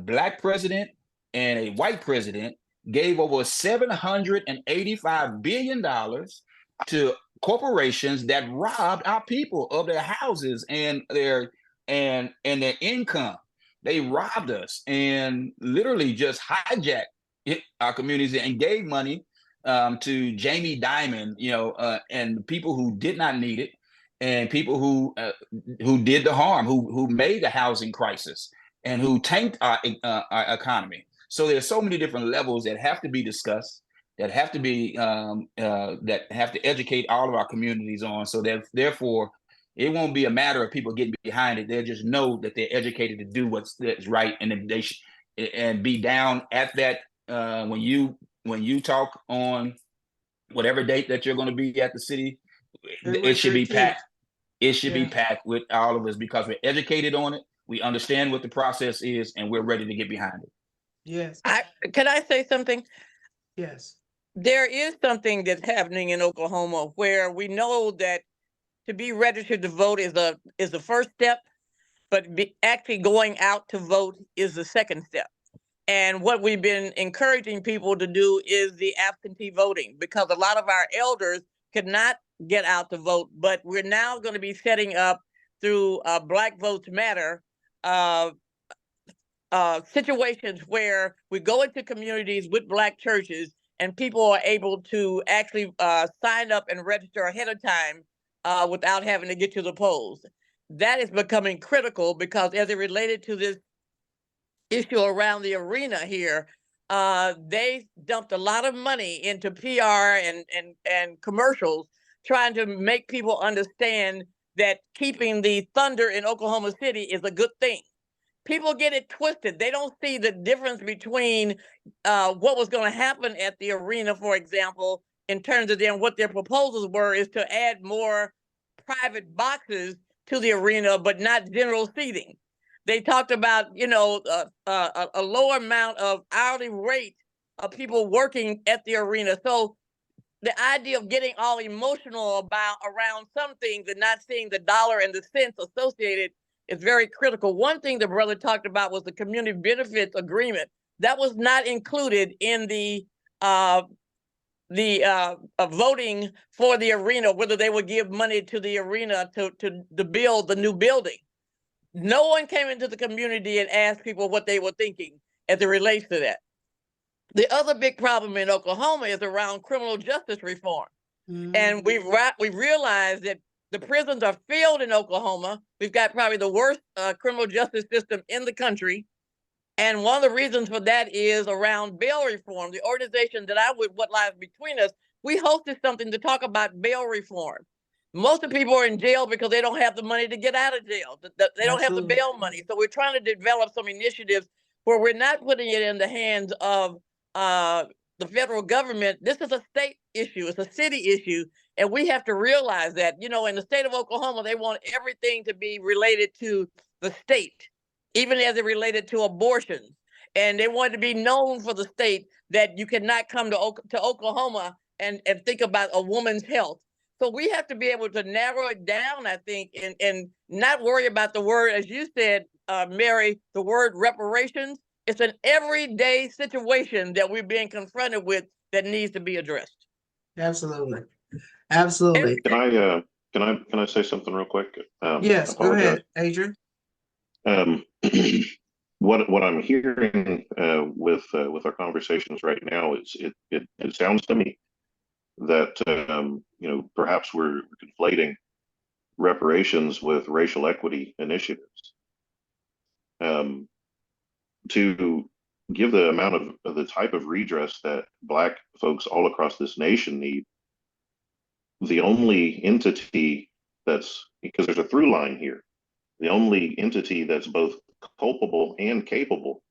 Black president and a white president, gave over $785 billion to corporations that robbed our people of their houses and their income. They robbed us and literally just hijacked our communities and gave money to Jamie Dimon, and people who did not need it, and people who did the harm, who made the housing crisis, and who tanked our economy. So there's so many different levels that have to be discussed, that have to be that have to educate all of our communities on. So that therefore, it won't be a matter of people getting behind it. They'll just know that they're educated to do that's right, and they should and be down at that when you talk on whatever date that you're going to be at the city. February It should be 13th. packed. It should be Yeah. packed with all of us because we're educated on it. We understand what the process is, and we're ready to get behind it. Yes. Can I say something? Yes. There is something that's happening in Oklahoma where we know that to be registered to vote is the first step, but actually going out to vote is the second step. And what we've been encouraging people to do is the absentee voting, because a lot of our elders could not get out to vote, but we're now going to be setting up through Black Votes Matter situations where we go into communities with Black churches and people are able to actually sign up and register ahead of time without having to get to the polls. That is becoming critical because as it related to this issue around the arena here, they dumped a lot of money into PR and commercials trying to make people understand that keeping the Thunder in Oklahoma City is a good thing. People get it twisted. They don't see the difference between what was going to happen at the arena, for example, in terms of then what their proposals were, is to add more private boxes to the arena, but not general seating. They talked about, a lower amount of hourly rate of people working at the arena. So the idea of getting all emotional around some things and not seeing the dollar and the cents associated is very critical. One thing the brother talked about was the community benefits agreement. That was not included in the voting for the arena, whether they would give money to the arena to build the new building. No one came into the community and asked people what they were thinking as it relates to that. The other big problem in Oklahoma is around criminal justice reform. And we've realized that the prisons are filled in Oklahoma. We've got probably the worst criminal justice system in the country. And one of the reasons for that is around bail reform. The organization that What Lies Between Us, we hosted something to talk about bail reform. Most of the people are in jail because they don't have the money to get out of jail. They don't have the bail money. So we're trying to develop some initiatives where we're not putting it in the hands of the federal government. This is a state issue. It's a city issue. And we have to realize that, in the state of Oklahoma, they want everything to be related to the state, even as it related to abortion. And they want to be known for the state that you cannot come to Oklahoma and think about a woman's health. So we have to be able to narrow it down, I think, and not worry about the word, as you said, Mary, the word reparations. It's an everyday situation that we're being confronted with that needs to be addressed. Absolutely. Absolutely. Can I say something real quick? Yes, go ahead, Adrian. What I'm hearing with our conversations right now is it sounds to me that perhaps we're conflating reparations with racial equity initiatives. To give the amount of the type of redress that Black folks all across this nation need, the only entity that's, because there's a through line here, the only entity that's both culpable and capable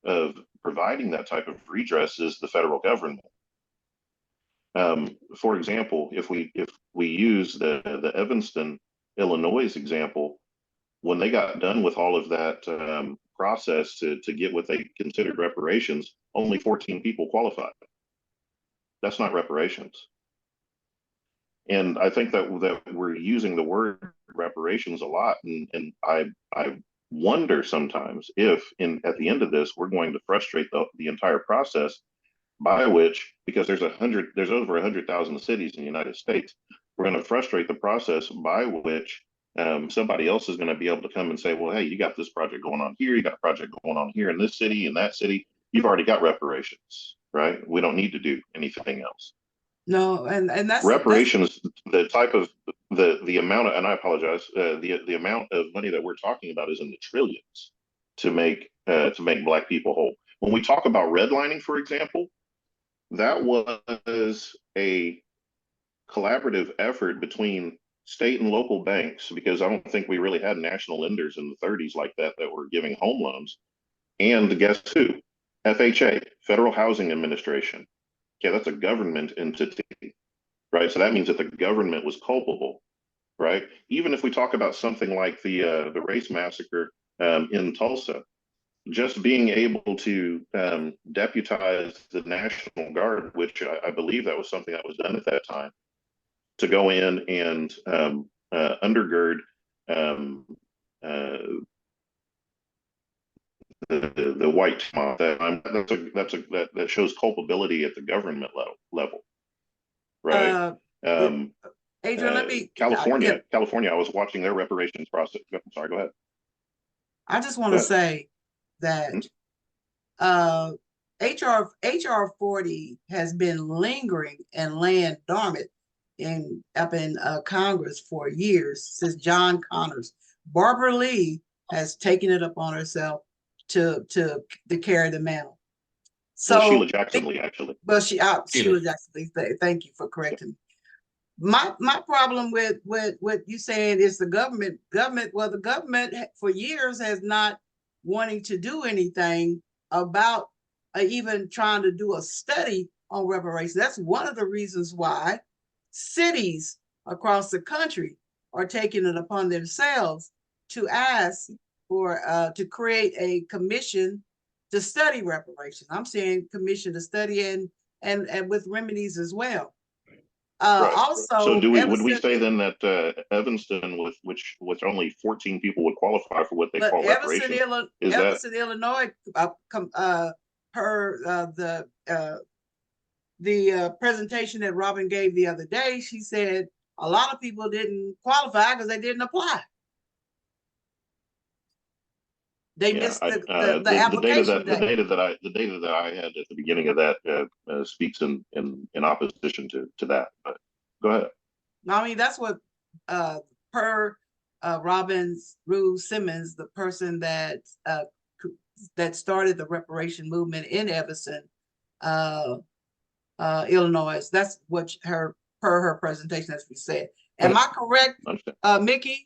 of providing that type of redress is the federal government. For example, if we use the Evanston, Illinois example, when they got done with all of that process to get what they considered reparations, only 14 people qualified. That's not reparations. And I think that we're using the word reparations a lot, and I wonder sometimes if at the end of this we're going to frustrate the entire process, by which, because there's over 100,000 cities in the United States, we're going to frustrate the process by which somebody else is going to be able to come and say, well, hey, you got this project going on here, you got a project going on here in this city, in that city, you've already got reparations, right? We don't need to do anything else. No, and that's reparations, the type of the amount of, and I apologize, the amount of money that we're talking about is in the trillions to make Black people whole. When we talk about redlining, for example, that was a collaborative effort between state and local banks, because I don't think we really had national lenders in the 30s like that were giving home loans. And guess who? FHA, Federal Housing Administration. Okay, that's a government entity, right? So that means that the government was culpable, right? Even if we talk about something like the race massacre in Tulsa, just being able to deputize the National Guard, which I believe that was something that was done at that time, to go in and undergird the white mob, that shows culpability at the government level, right? Adrian, let me California, I was watching their reparations process. I'm sorry, go ahead. I just want to say that HR 40 has been lingering and laying dormant up in Congress for years, since John Connors. Barbara Lee has taken it upon herself to carry the mantle. So Sheila Jackson Lee, actually. Well, Sheila Jackson Lee. Thank you for correcting me. My problem with what you saying is the government. Well, the government for years has not wanting to do anything about even trying to do a study on reparations. That's one of the reasons why cities across the country are taking it upon themselves to ask for to create a commission to study reparations. I'm saying commission to study and with remedies as well. Right. Also, so would we say then that Evanston, with which only 14 people would qualify for what they call reparations, Evanston, Illinois, the presentation that Robin gave the other day, she said a lot of people didn't qualify because they didn't apply. They missed the application the data that I had at the beginning of that speaks in opposition to that. But go ahead. I mean, that's what per Rue Simmons, the person that started the reparation movement in Evanston, Illinois. That's what her presentation, as we said. Am I correct, Mickey?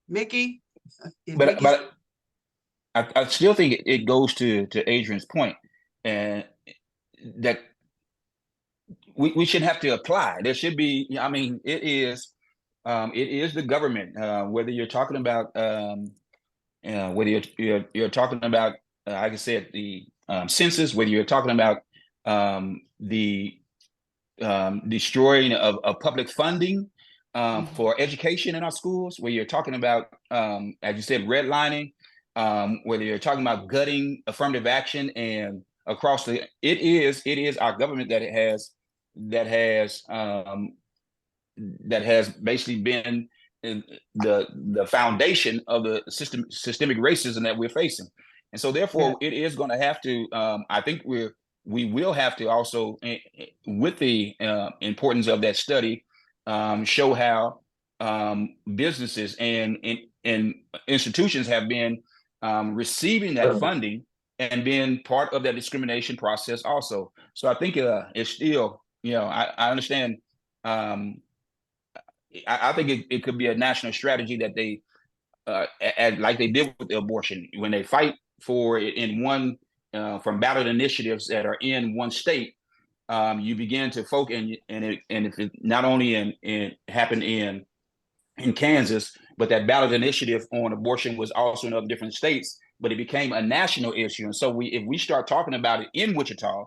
Mickey? But I still think it goes to Adrian's point, and that we shouldn't have to apply. There should be, I mean, it is the government, whether you're talking about whether you're talking about like I said, the census, whether you're talking about the destroying of public funding for education in our schools, where you're talking about, as you said, redlining, whether you're talking about gutting affirmative action, and across it is our government that has basically been the foundation of the systemic racism that we're facing. And so therefore it is going to have to, I think we will have to also, with the importance of that study, show how businesses and institutions have been receiving that funding and being part of that discrimination process also. So I think it's still, I understand. I think it could be a national strategy that they, like they did with the abortion, when they fight for it in one, from ballot initiatives that are in one state, you begin to focus, and if it not only in happened in Kansas, but that ballot initiative on abortion was also in other different states, but it became a national issue. And so if we start talking about it in Wichita,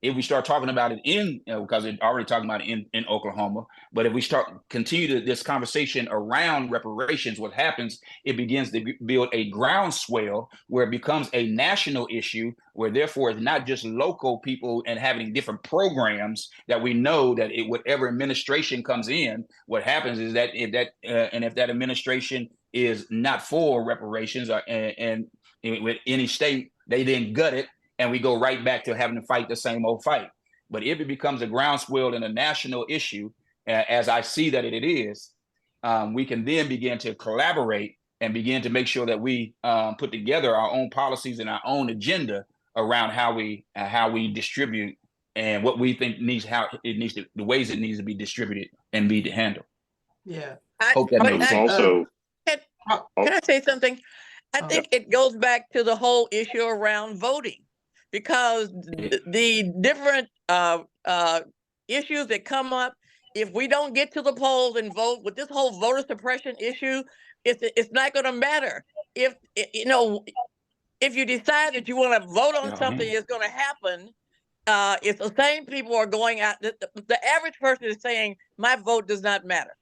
if we start talking about it in, because it already talking about it in Oklahoma, but if we continue this conversation around reparations, what happens, it begins to build a groundswell where it becomes a national issue, where therefore it's not just local people and having different programs that we know that whatever administration comes in, what happens is that if that administration is not for reparations, and with any state, they then gut it, and we go right back to having to fight the same old fight. But if it becomes a groundswell and a national issue, as I see that it is, we can then begin to collaborate and begin to make sure that we put together our own policies and our own agenda around how we distribute and what we think the ways it needs to be distributed and be handled. Yeah. Hope that makes sense. Can I say something? I think it goes back to the whole issue around voting, because the different issues that come up, if we don't get to the polls and vote with this whole voter suppression issue, it's not going to matter. If you decide that you want to vote on something, it's going to happen. If the same people are going out, the average person is saying, my vote does not matter.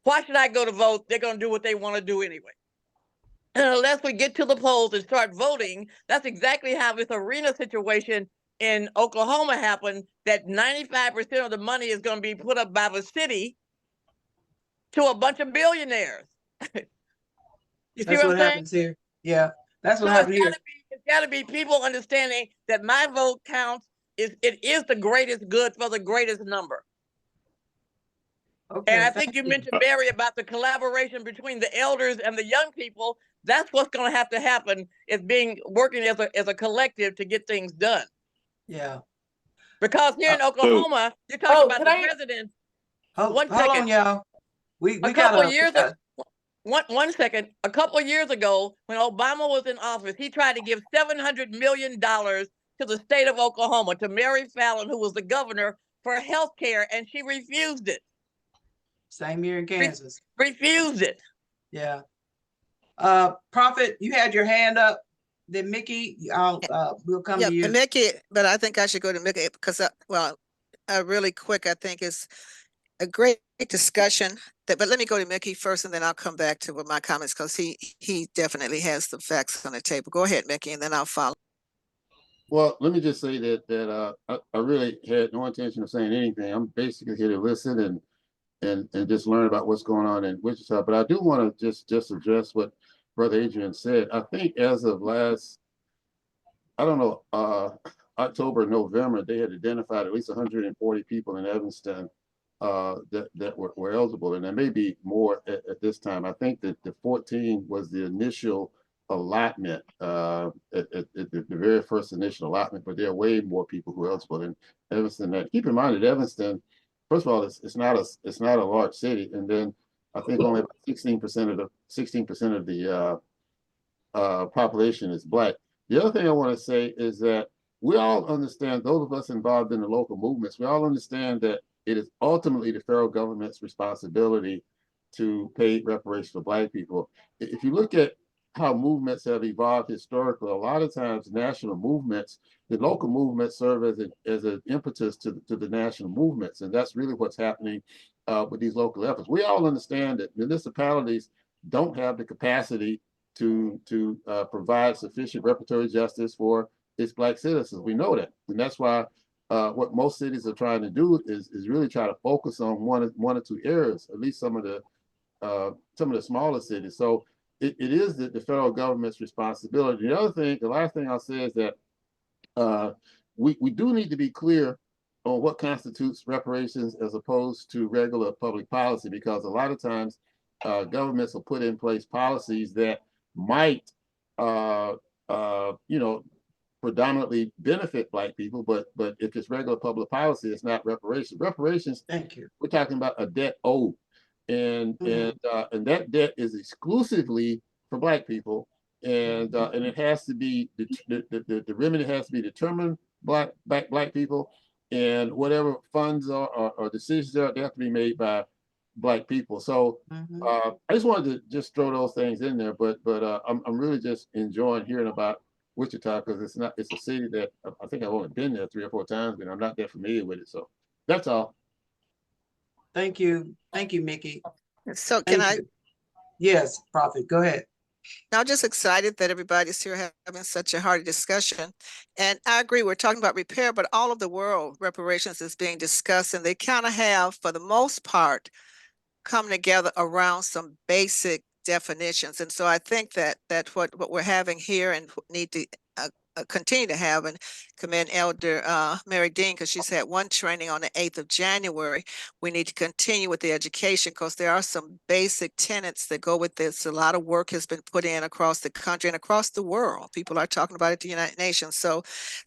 Why should I go to vote? They're going to do what they want to do anyway. And unless we get to the polls and start voting, that's exactly how this arena situation in Oklahoma happened, that 95% of the money is going to be put up by the city to a bunch of billionaires. You see what happens here? Yeah, that's what happened here. It's got to be people understanding that my vote counts. It is the greatest good for the greatest number. Okay, and I think you mentioned, Barry, about the collaboration between the elders and the young people. That's what's going to have to happen, is working as a collective to get things done. Yeah. Because here in Oklahoma, you're talking about the president. Hold on, y'all. One second. A couple of years ago, when Obama was in office, he tried to give $700 million to the state of Oklahoma, to Mary Fallon, who was the governor, for health care, and she refused it. Same year in Kansas. Refused it. Yeah. Prophet, you had your hand up. Then Mickey, we'll come to you. Mickey, but I think I should go to Mickey because, really quick, I think it's a great discussion. But let me go to Mickey first, and then I'll come back to my comments, because he definitely has the facts on the table. Go ahead, Mickey, and then I'll follow. Well, let me just say that I really had no intention of saying anything. I'm basically here to listen and just learn about what's going on in Wichita. But I do want to just address what Brother Adrian said. I think as of last, October, November, they had identified at least 140 people in Evanston that were eligible, and there may be more at this time. I think that the 14 was the initial allotment, at the very first initial allotment, but there are way more people who are eligible in Evanston. Now, keep in mind that Evanston, first of all, it's not a large city, and then I think only about 16% of the population is Black. The other thing I want to say is that we all understand, those of us involved in the local movements, we all understand that it is ultimately the federal government's responsibility to pay reparations for Black people. If you look at how movements have evolved historically, a lot of times national movements, the local movements serve as an impetus to the national movements. And that's really what's happening with these local efforts. We all understand that municipalities don't have the capacity to provide sufficient reparatory justice for its Black citizens. We know that. And that's why what most cities are trying to do is really try to focus on one or two areas, at least some of the smaller cities. So it is the federal government's responsibility. The last thing I'll say is that we do need to be clear on what constitutes reparations as opposed to regular public policy, because a lot of times governments will put in place policies that might you know, predominantly benefit Black people, but if it's regular public policy, it's not reparations. Reparations, Thank you. we're talking about a debt owed, and and that debt is exclusively for Black people, and it has to be the remedy has to be determined by Black people, and whatever funds or decisions are, they have to be made by Black people. So I just wanted to just throw those things in there, but I'm really just enjoying hearing about Wichita, because it's a city that I think I've only been there 3 or 4 times, and I'm not that familiar with it. So that's all. Thank you, Mickey. So can I? Yes, Prophet, go ahead. I'm just excited that everybody's here having such a hearty discussion. And I agree, we're talking about repair, but all of the world reparations is being discussed, and they kind of have, for the most part, come together around some basic definitions. And so I think that what we're having here and need to continue to have, and commend Elder Mary Dean, because she's had one training on the 8th of January. We need to continue with the education, because there are some basic tenets that go with this. A lot of work has been put in across the country and across the world. People are talking about it at the United Nations. So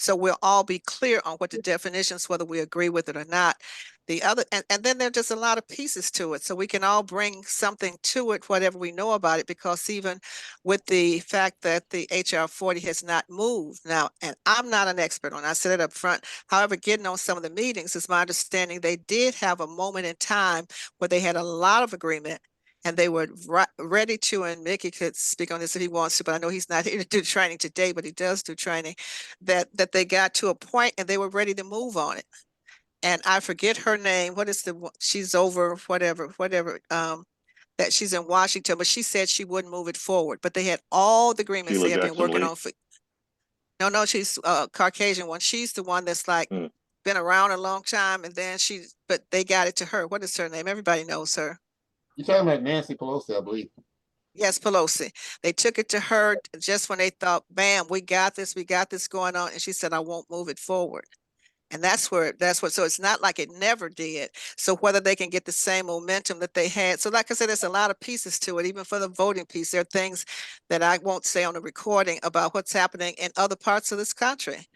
we'll all be clear on what the definitions, whether we agree with it or not. The other, and then there's just a lot of pieces to it. So we can all bring something to it, whatever we know about it, because even with the fact that the HR 40 has not moved now, and I'm not an expert on it, I said it up front. However, getting on some of the meetings, is my understanding they did have a moment in time where they had a lot of agreement, and they were ready to, and Mickey could speak on this if he wants to, but I know he's not here to do training today, but he does do training, that they got to a point and they were ready to move on it. And I forget her name. What is she's over whatever, that she's in Washington, but she said she wouldn't move it forward. But they had all the agreements Sheila they have been Jackson working Lee. on for. No, she's a Caucasian one. She's the one that's like been around a long time, and then but they got it to her. What is her name? Everybody knows her. You're talking about Nancy Pelosi, I believe. Yes, Pelosi. They took it to her just when they thought, bam, we got this going on. And she said, I won't move it forward. And that's what, so it's not like it never did. So whether they can get the same momentum that they had. So like I said, there's a lot of pieces to it, even for the voting piece. There are things that I won't say on the recording about what's happening in other parts of this country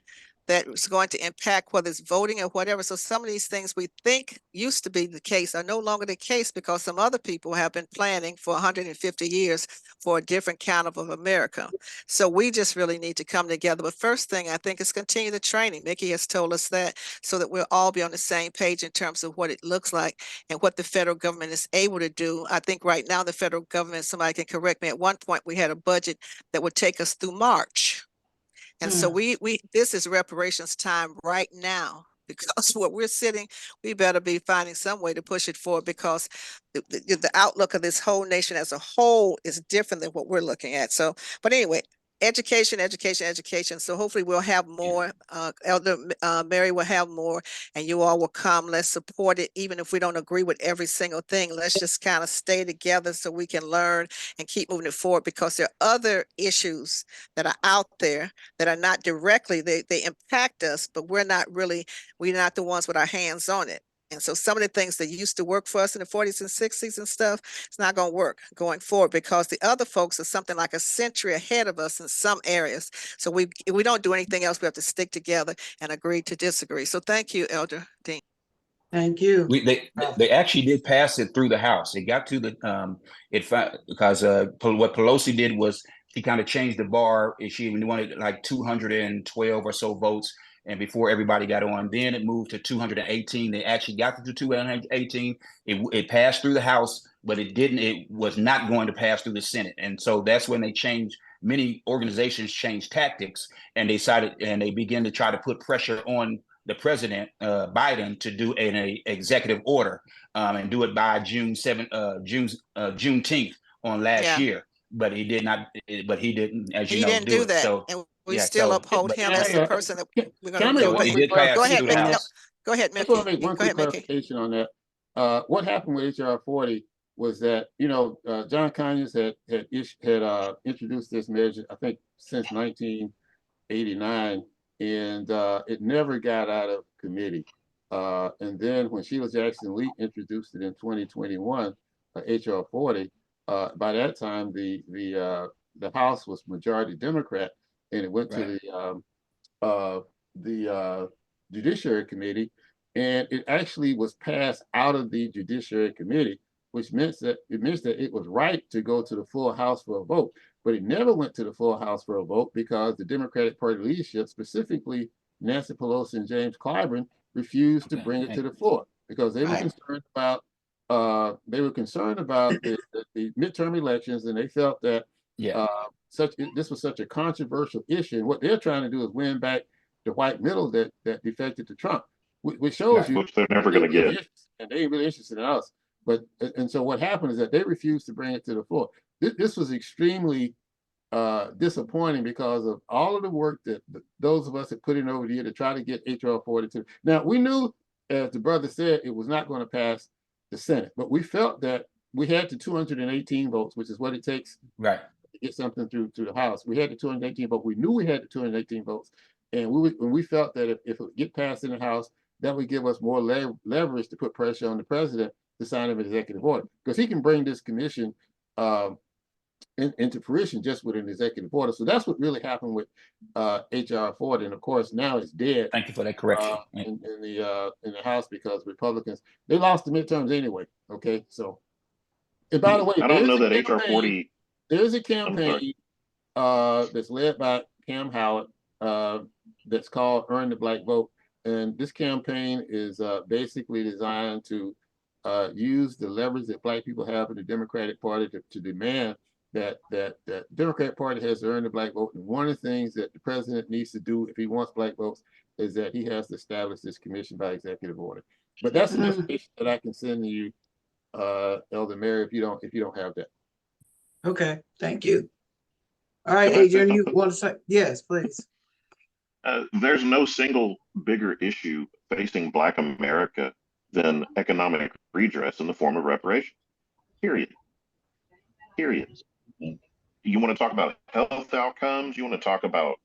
that is going to impact whether it's voting or whatever. So some of these things we think used to be the case are no longer the case, because some other people have been planning for 150 years for a different kind of America. So we just really need to come together. But first thing I think is continue the training. Mickey has told us that, so that we'll all be on the same page in terms of what it looks like and what the federal government is able to do. I think right now the federal government, somebody can correct me, at one point we had a budget that would take us through March. And so this is reparations time right now, because what we're sitting, we better be finding some way to push it forward, because the outlook of this whole nation as a whole is different than what we're looking at. So, but anyway, education. So hopefully we'll have more, Elder Mary will have more, and you all will come. Let's support it, even if we don't agree with every single thing. Let's just kind of stay together so we can learn and keep moving it forward, because there are other issues that are out there that are not directly, they impact us, but we're not the ones with our hands on it. And so some of the things that used to work for us in the 40s and 60s and stuff, it's not going to work going forward, because the other folks are something like a century ahead of us in some areas. So if we don't do anything else, we have to stick together and agree to disagree. So thank you, Elder Dean. Thank you. They actually did pass it through the House. It got to the because what Pelosi did was she kind of changed the bar. She wanted like 212 or so votes, and before everybody got on, then it moved to 218. They actually got to 218. It passed through the House, but it didn't. It was not going to pass through the Senate, and so that's when they changed. Many organizations changed tactics, and they began to try to put pressure on the president, Biden, to do an executive order and do it by Juneteenth on last year. But he did not. But he didn't, as you know, didn't do it. that. So and we still uphold him as the person that we're going to do. It did pass Go ahead, through the Mickey. House. Go ahead, I just Mickey. want to make one quick clarification on that. What happened with HR 40 was that, John Conyers had introduced this measure, I think, since 1989, and it never got out of committee. And then when Sheila Jackson Lee introduced it in 2021, HR 40, by that time the House was majority Democrat, and it went to the Judiciary Committee, and it actually was passed out of the Judiciary Committee, which meant that it was right to go to the full House for a vote. But it never went to the full House for a vote because the Democratic Party leadership, specifically Nancy Pelosi and James Clyburn, refused to bring it to the floor because they were concerned about the midterm elections, and they felt that this was such a controversial issue. And what they're trying to do is win back the white middle that defected to Trump, which shows you which they're never going to get. And they ain't really interested in us. But and so what happened is that they refused to bring it to the floor. This was extremely disappointing because of all of the work that those of us had put in over the year to try to get HR 42. Now we knew, as the brother said, it was not going to pass the Senate, but we felt that we had the 218 votes, which is what it takes to get something through the House. We had the 218 votes. We knew we had the 218 votes, and we felt that if it would get passed in the House, that would give us more leverage to put pressure on the president to sign an executive order, because he can bring this commission into fruition just with an executive order. So that's what really happened with HR 40, and of course now it's dead. Thank you for that correction. In the House, because Republicans, they lost the midterms anyway. Okay, so and by the way, I don't know that HR 40. There's a campaign that's led by Cam Howard that's called Earn the Black Vote, and this campaign is basically designed to use the leverage that Black people have in the Democratic Party to demand that Democratic Party has to earn the Black vote. And one of the things that the president needs to do if he wants Black votes is that he has to establish this commission by executive order. But that's an information that I can send to you, Elder Mary, if you don't have that. Okay, thank you. All right, Adrian, you want to say? Yes, please. There's no single bigger issue facing Black America than economic redress in the form of reparations. Period. You want to talk about health outcomes, you want to talk about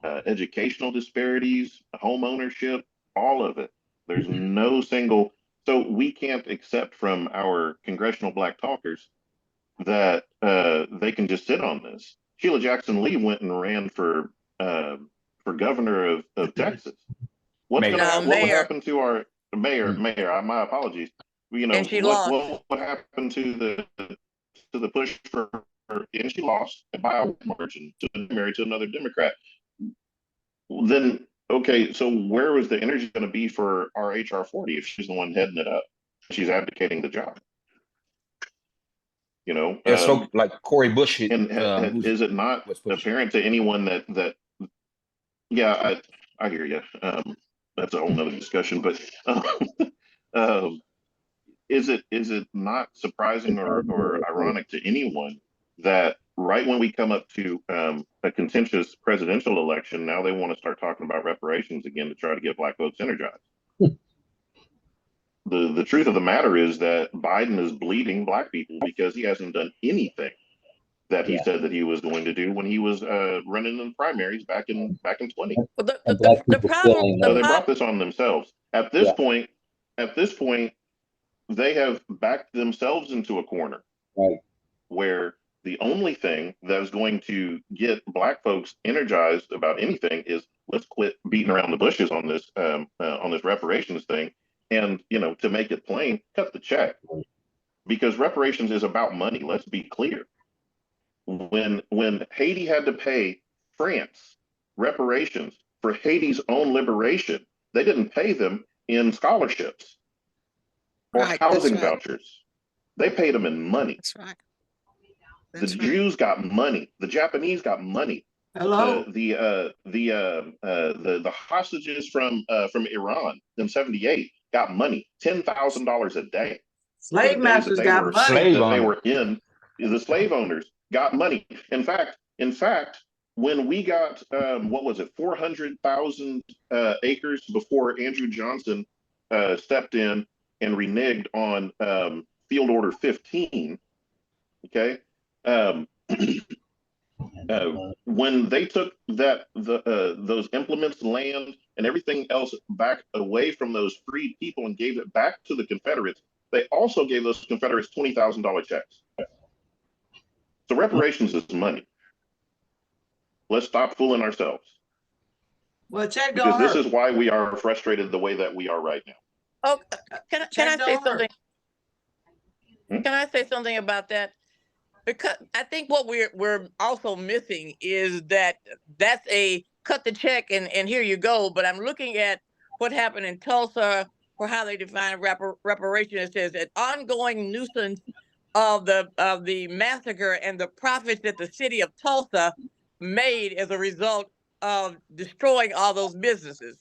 educational disparities, home ownership, all of it. There's no single. So we can't accept from our congressional Black talkers that they can just sit on this. Sheila Jackson Lee went and ran for governor of Texas. What would happen to our mayor? My apologies. You know, and she lost. What happened to the push for her? And she lost by a margin to marry to another Democrat. Then okay, so where was the energy going to be for our HR 40 if she's the one heading it up? She's abdicating the job. You know, folks like Cori Bush. And is it not apparent to anyone that yeah, I hear you. That's a whole nother discussion, but is it not surprising or ironic to anyone that right when we come up to a contentious presidential election, now they want to start talking about reparations again to try to get Black folks energized? The truth of the matter is that Biden is bleeding Black people because he hasn't done anything that he said that he was going to do when he was running in the primaries back in 20. But the problem, so they brought this on themselves. At this point, they have backed themselves into a corner where the only thing that is going to get Black folks energized about anything is let's quit beating around the bushes on this reparations thing, and to make it plain, cut the check, because reparations is about money. Let's be clear. When Haiti had to pay France reparations for Haiti's own liberation, they didn't pay them in scholarships or housing vouchers. They paid them in money. That's right. The Jews got money. The Japanese got money. Hello. The hostages from Iran in '78 got money, $10,000 a day. Slave masters got money. They were in. The slave owners got money. In fact, when we got 400,000 acres before Andrew Johnson stepped in and reneged on Field Order 15. Okay, when they took those implements, land, and everything else back away from those freed people and gave it back to the Confederates, they also gave those Confederates $20,000 checks. So reparations is money. let's stop fooling ourselves. Well, check Because don't this hurt. is why we are frustrated the way that we are right now. Oh, can I Check say don't something? hurt. Can I say something about that? Because I think what we're also missing is that that's a cut the check and here you go. But I'm looking at what happened in Tulsa for how they define reparation. It says an ongoing nuisance of the massacre and the profits that the city of Tulsa made as a result of destroying all those businesses.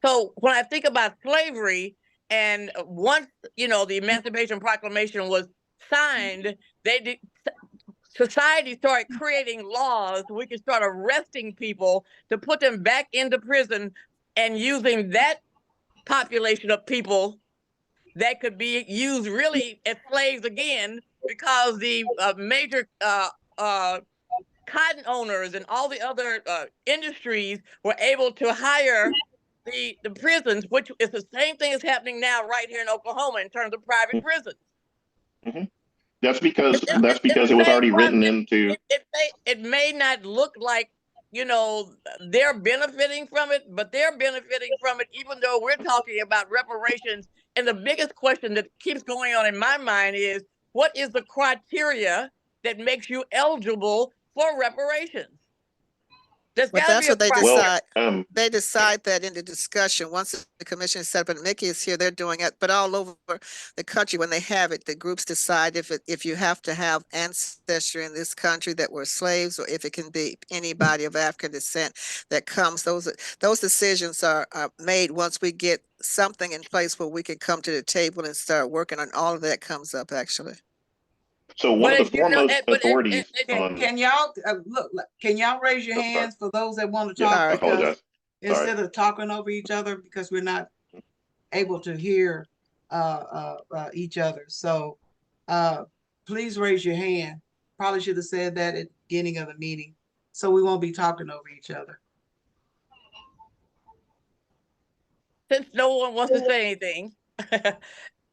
So when I think about slavery, and once the Emancipation Proclamation was signed, they did, society started creating laws so we could start arresting people to put them back into prison and using that population of people that could be used really as slaves again because the major cotton owners and all the other industries were able to hire the prisons, which is the same thing that's happening now right here in Oklahoma in terms of private prisons. Mm-hmm. That's because It's the it was same already written process. into. It may not look like they're benefiting from it, but they're benefiting from it even though we're talking about reparations. And the biggest question that keeps going on in my mind is, what is the criteria that makes you eligible for reparations? There's But got to be that's a what they criteria. decide. They decide that in the discussion. Once the commission is set up, and Mickey is here, they're doing it. But all over the country, when they have it, the groups decide if you have to have ancestry in this country that were slaves, or if it can be anybody of African descent that comes. Those decisions are made once we get something in place where we can come to the table and start working on. All of that comes up actually. So one of the foremost authorities on. Can y'all look? Can y'all raise your hands for those that want to Yeah, talk? I apologize. Instead of talking over each other, because we're not able to hear each other. So please raise your hand. Probably should have said that at the beginning of the meeting, so we won't be talking over each other. Since no one wants to say anything,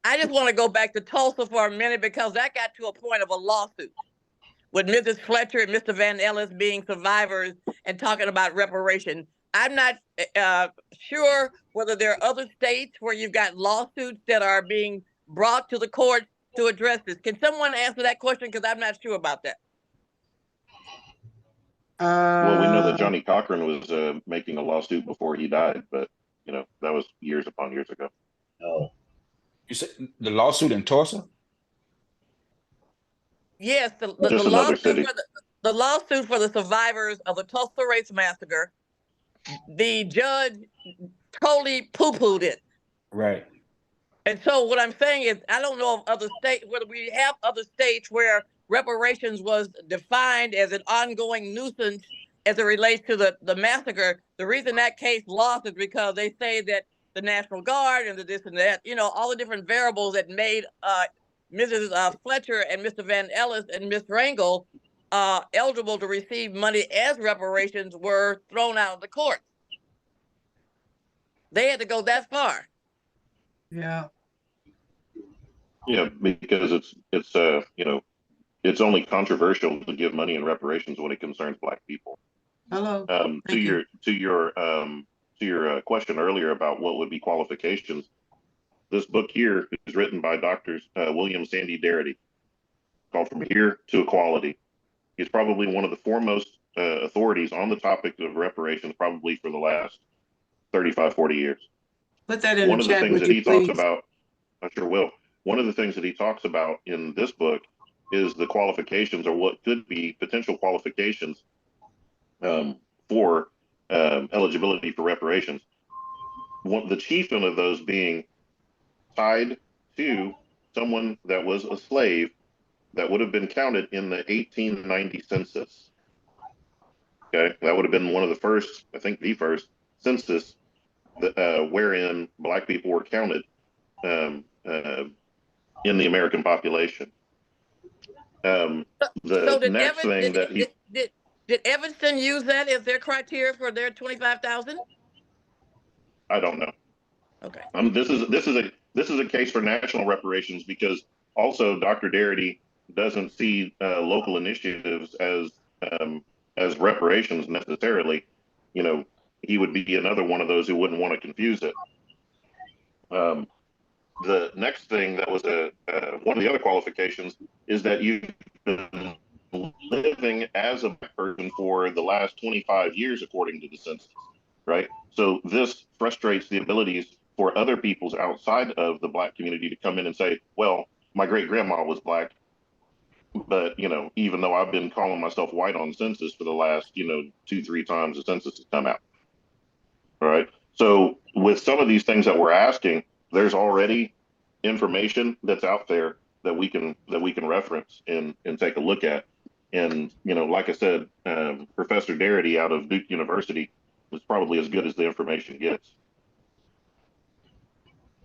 I just want to go back to Tulsa for a minute because that got to a point of a lawsuit with Mrs. Fletcher and Mr. Van Ellis being survivors and talking about reparation. I'm not sure whether there are other states where you've got lawsuits that are being brought to the court to address this. Can someone answer that question? Because I'm not sure about that. Well, we know that Johnny Cochran was making a lawsuit before he died, but that was years upon years ago. Oh, you said the lawsuit in Tulsa? Yes, the lawsuit for the survivors of the Tulsa Race Massacre. The judge totally poo-pooed it. Right. And so what I'm saying is, I don't know of other states, whether we have other states where reparations was defined as an ongoing nuisance as it relates to the massacre. The reason that case lost is because they say that the National Guard and the this and that, all the different variables that made Mrs. Fletcher and Mr. Van Ellis and Miss Rangel eligible to receive money as reparations were thrown out of the courts. They had to go that far. Yeah. Yeah, because it's only controversial to give money in reparations when it concerns Black people. Hello. To your question earlier about what would be qualifications, this book here is written by Dr. William Sandy Darity, called From Here to Equality. He's probably one of the foremost authorities on the topic of reparations, probably for the last 35, 40 years. Put that in One the of the chat, things would that you he please? talks about, I sure will. One of the things that he talks about in this book is the qualifications, or what could be potential qualifications for eligibility for reparations. The chief one of those being tied to someone that was a slave that would have been counted in the 1890 census. Okay, that would have been one of the first, I think the first census that, wherein Black people were counted in the American population. So did Evanston use that as their criteria for their 25,000? I don't know. Okay. This is a case for national reparations, because also Dr. Darity doesn't see local initiatives as as reparations necessarily. He would be another one of those who wouldn't want to confuse it. The next thing that was one of the other qualifications is that you've been living as a black person for the last 25 years, according to the census, right? So this frustrates the abilities for other peoples outside of the black community to come in and say, well, my great grandma was black, but even though I've been calling myself white on census for the last 2-3 times the census has come out. All right. So with some of these things that we're asking, there's already information that's out there that we can reference and take a look at. And like I said, Professor Darity out of Duke University is probably as good as the information gets.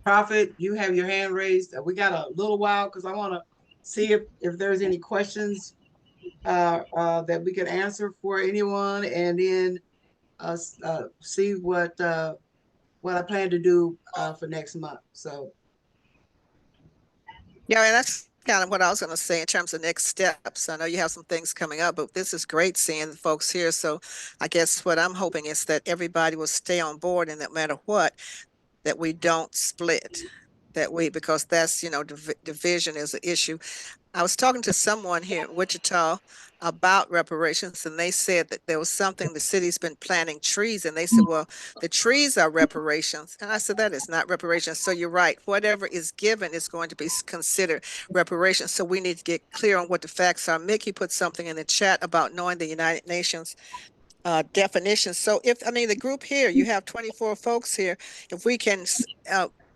Prophet, you have your hand raised. We got a little while because I want to see if there's any questions that we can answer for anyone, and then see what I plan to do for next month. So Yeah, and that's kind of what I was going to say in terms of next steps. I know you have some things coming up, but this is great seeing the folks here. So I guess what I'm hoping is that everybody will stay on board, and no matter what, that we don't split, because that's, division is an issue. I was talking to someone here in Wichita about reparations, and they said that there was something, the city's been planting trees, and they said, well, the trees are reparations. And I said, that is not reparations. So you're right. Whatever is given is going to be considered reparations. So we need to get clear on what the facts are. Mickey put something in the chat about knowing the United Nations definitions. So the group here, you have 24 folks here. If we can,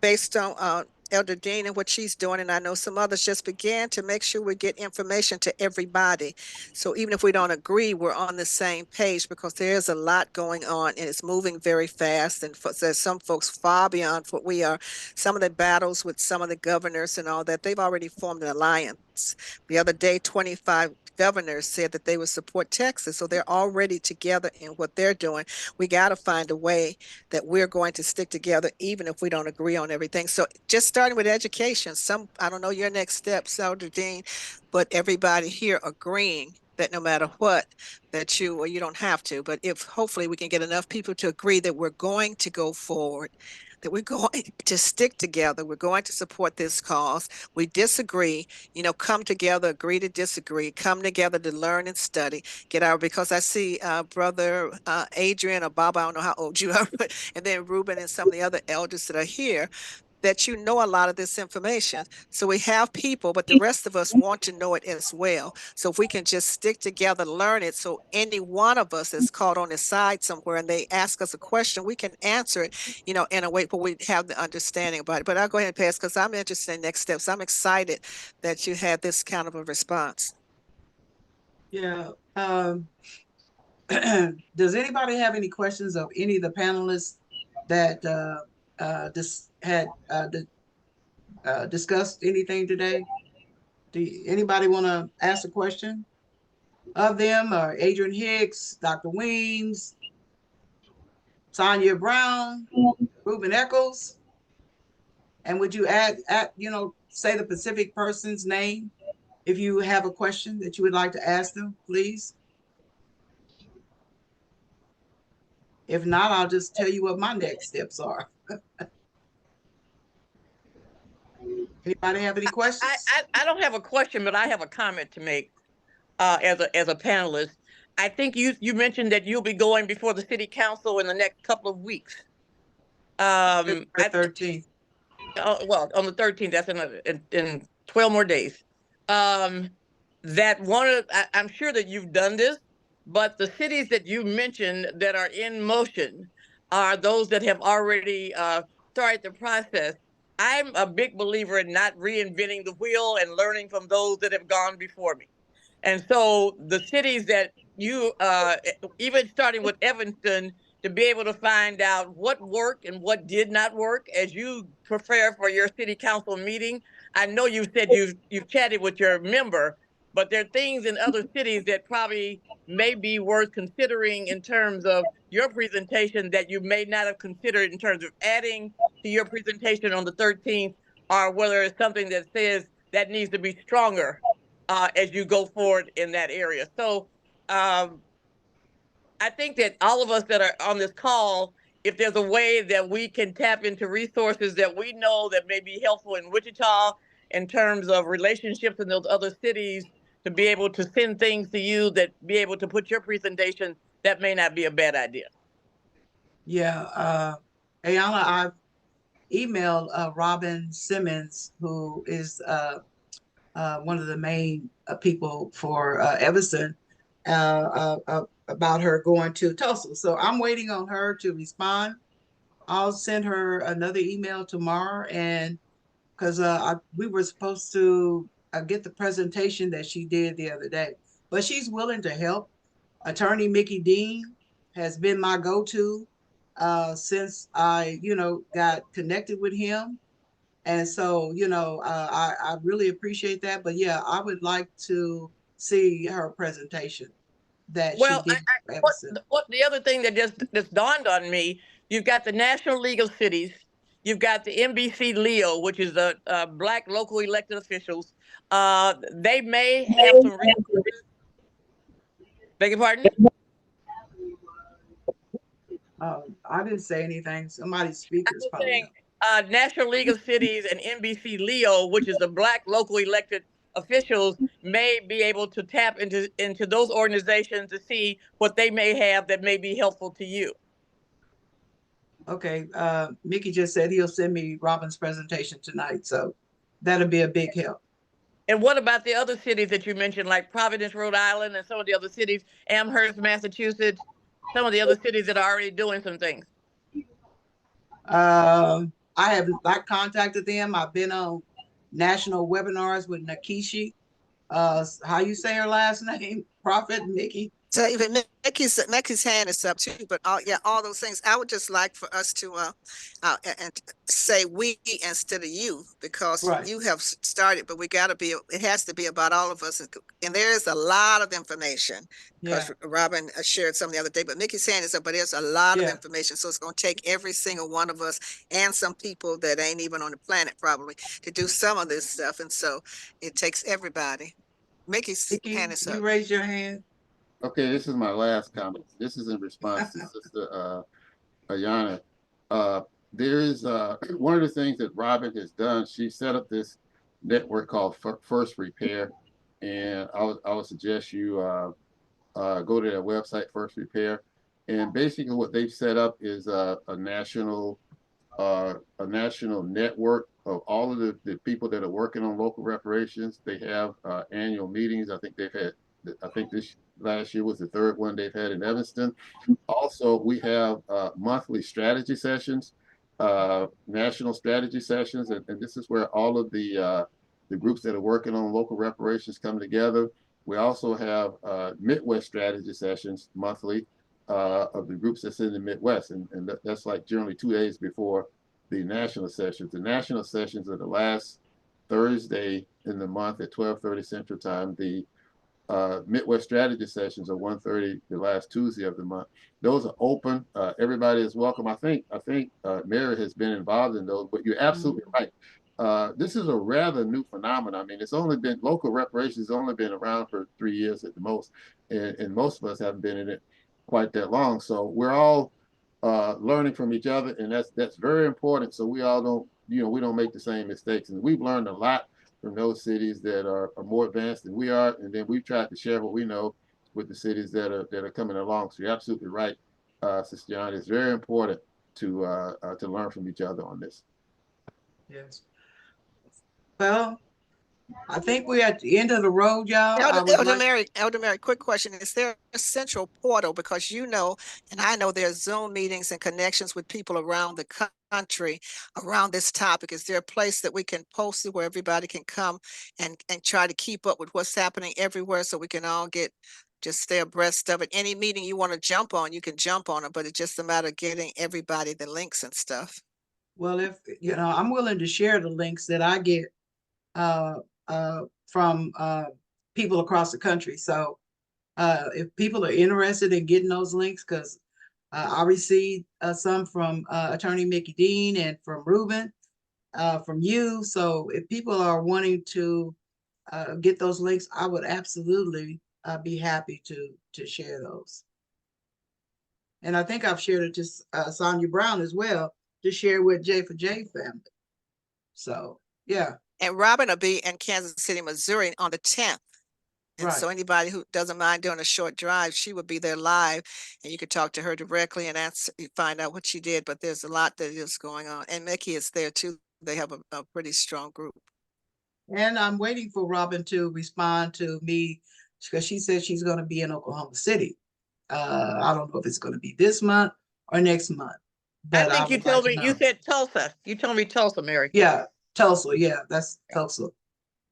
based on Elder Dean and what she's doing, and I know some others, just began to make sure we get information to everybody. So even if we don't agree, we're on the same page, because there's a lot going on and it's moving very fast. And there's some folks far beyond what we are. Some of the battles with some of the governors and all that, they've already formed an alliance. The other day, 25 governors said that they would support Texas. So they're already together in what they're doing. We got to find a way that we're going to stick together, even if we don't agree on everything. So just starting with education, I don't know your next steps, Elder Dean, but everybody here agreeing that no matter what, that you don't have to, but if hopefully we can get enough people to agree that we're going to go forward, that we're going to stick together, we're going to support this cause. We disagree, come together, agree to disagree, come together to learn and study, because I see Brother Adrian or Bob, I don't know how old you are, and then Ruben and some of the other elders that are here, that a lot of this information. So we have people, but the rest of us want to know it as well. So if we can just stick together, learn it, so any one of us is caught on the side somewhere and they ask us a question, we can answer it, in a way where we have the understanding about it. But I'll go ahead and pass, because I'm interested in next steps. I'm excited that you had this kind of a response. Yeah. Does anybody have any questions of any of the panelists that discussed anything today? Anybody want to ask a question of them, or Adrian Hicks, Dr. Weems, Sonia Brown, Ruben Eccles? And would you say the specific person's name if you have a question that you would like to ask them, please? If not, I'll just tell you what my next steps are. Anybody have any questions? I don't have a question, but I have a comment to make as a panelist. I think you mentioned that you'll be going before the city council in the next couple of weeks. February 13th. Well, on the 13th, that's in 12 more days. I'm sure that you've done this, but the cities that you mentioned that are in motion are those that have already started the process. I'm a big believer in not reinventing the wheel and learning from those that have gone before me. And so the cities that even starting with Evanston, to be able to find out what worked and what did not work as you prepare for your city council meeting. I know you said you've chatted with your member, but there are things in other cities that probably may be worth considering in terms of your presentation that you may not have considered in terms of adding to your presentation on the 13th, or whether it's something that says that needs to be stronger as you go forward in that area. So I think that all of us that are on this call, if there's a way that we can tap into resources that we know that may be helpful in Wichita in terms of relationships in those other cities, to be able to send things to you that be able to put your presentation, that may not be a bad idea. Yeah, Ayala, I've emailed Robin Simmons, who is one of the main people for Evanston, about her going to Tulsa. So I'm waiting on her to respond. I'll send her another email tomorrow, and because we were supposed to get the presentation that she did the other day, but she's willing to help. Attorney Mickey Dean has been my go-to since I, got connected with him. And so, I really appreciate that. But yeah, I would like to see her presentation that she Well, did. what the other thing that just dawned on me, you've got the National League of Cities, you've got the NBC Leo, which is the Black local elected officials. They may have some. Beg your pardon? I didn't say anything. Somebody's speaker's probably saying, National League of Cities and NBC Leo, which is the Black local elected officials, may be able to tap into those organizations to see what they may have that may be helpful to you. Okay, Mickey just said he'll send me Robin's presentation tonight, so that'll be a big help. And what about the other cities that you mentioned, like Providence, Rhode Island, and some of the other cities, Amherst, Massachusetts, some of the other cities that are already doing some things? I have not contacted them. I've been on national webinars with Nakishi. How you say her last name? Prophet Mickey. So even Mickey's hand is up too, but all those things. I would just like for us to and say we instead of you, because you have started, but it has to be about all of us. And there is a lot of information, because Robin shared some the other day, but Mickey's hand is up, but there's a lot of information. So it's going to take every single one of us and some people that ain't even on the planet probably to do some of this stuff. And so it takes everybody. Mickey's hand is up. You raise your hand. Okay, this is my last comment. This is in response to Sister Ayana. There is one of the things that Robin has done. She set up this network called First Repair, and I would suggest you go to their website, First Repair, and basically what they've set up is a national network of all of the people that are working on local reparations. They have annual meetings. I think this last year was the third one they've had in Evanston. Also, we have monthly strategy sessions, national strategy sessions, and this is where all of the groups that are working on local reparations come together. We also have Midwest strategy sessions monthly of the groups that's in the Midwest, and that's like generally 2 days before the national sessions. The national sessions are the last Thursday in the month at 12:30 Central Time. The Midwest strategy sessions are 1:30 the last Tuesday of the month. Those are open. Everybody is welcome. I think Mary has been involved in those, but you're absolutely right. This is a rather new phenomenon. I mean, local reparations has only been around for 3 years at the most, and most of us haven't been in it quite that long. So we're all learning from each other, and that's very important. So we all don't make the same mistakes, and we've learned a lot from those cities that are more advanced than we are, and then we've tried to share what we know with the cities that are coming along. So you're absolutely right, Sister John. It's very important to learn from each other on this. Yes. Well, I think we're at the end of the road, y'all. Elder Mary, quick question. Is there a central portal? Because and I know there's Zoom meetings and connections with people around the country around this topic. Is there a place that we can post it where everybody can come and try to keep up with what's happening everywhere, so we can all just stay abreast of it? Any meeting you want to jump on, you can jump on it, but it's just a matter of getting everybody the links and stuff. Well, if I'm willing to share the links that I get from people across the country. So if people are interested in getting those links, because I received some from Attorney Mickey Dean and from Ruben, from you. So if people are wanting to get those links, I would absolutely be happy to share those. And I think I've shared it to Sonia Brown as well, to share with J4J family. So, yeah. And Robin will be in Kansas City, Missouri on the 10th. And Right. so anybody who doesn't mind doing a short drive, she would be there live, and you could talk to her directly and find out what she did. But there's a lot that is going on. And Mickey is there too. They have a pretty strong group. And I'm waiting for Robin to respond to me, because she said she's going to be in Oklahoma City. I don't know if it's going to be this month or next month. But I think you told me, you said Tulsa. You told me Tulsa, Mary. Yeah, Tulsa. Yeah, that's Tulsa.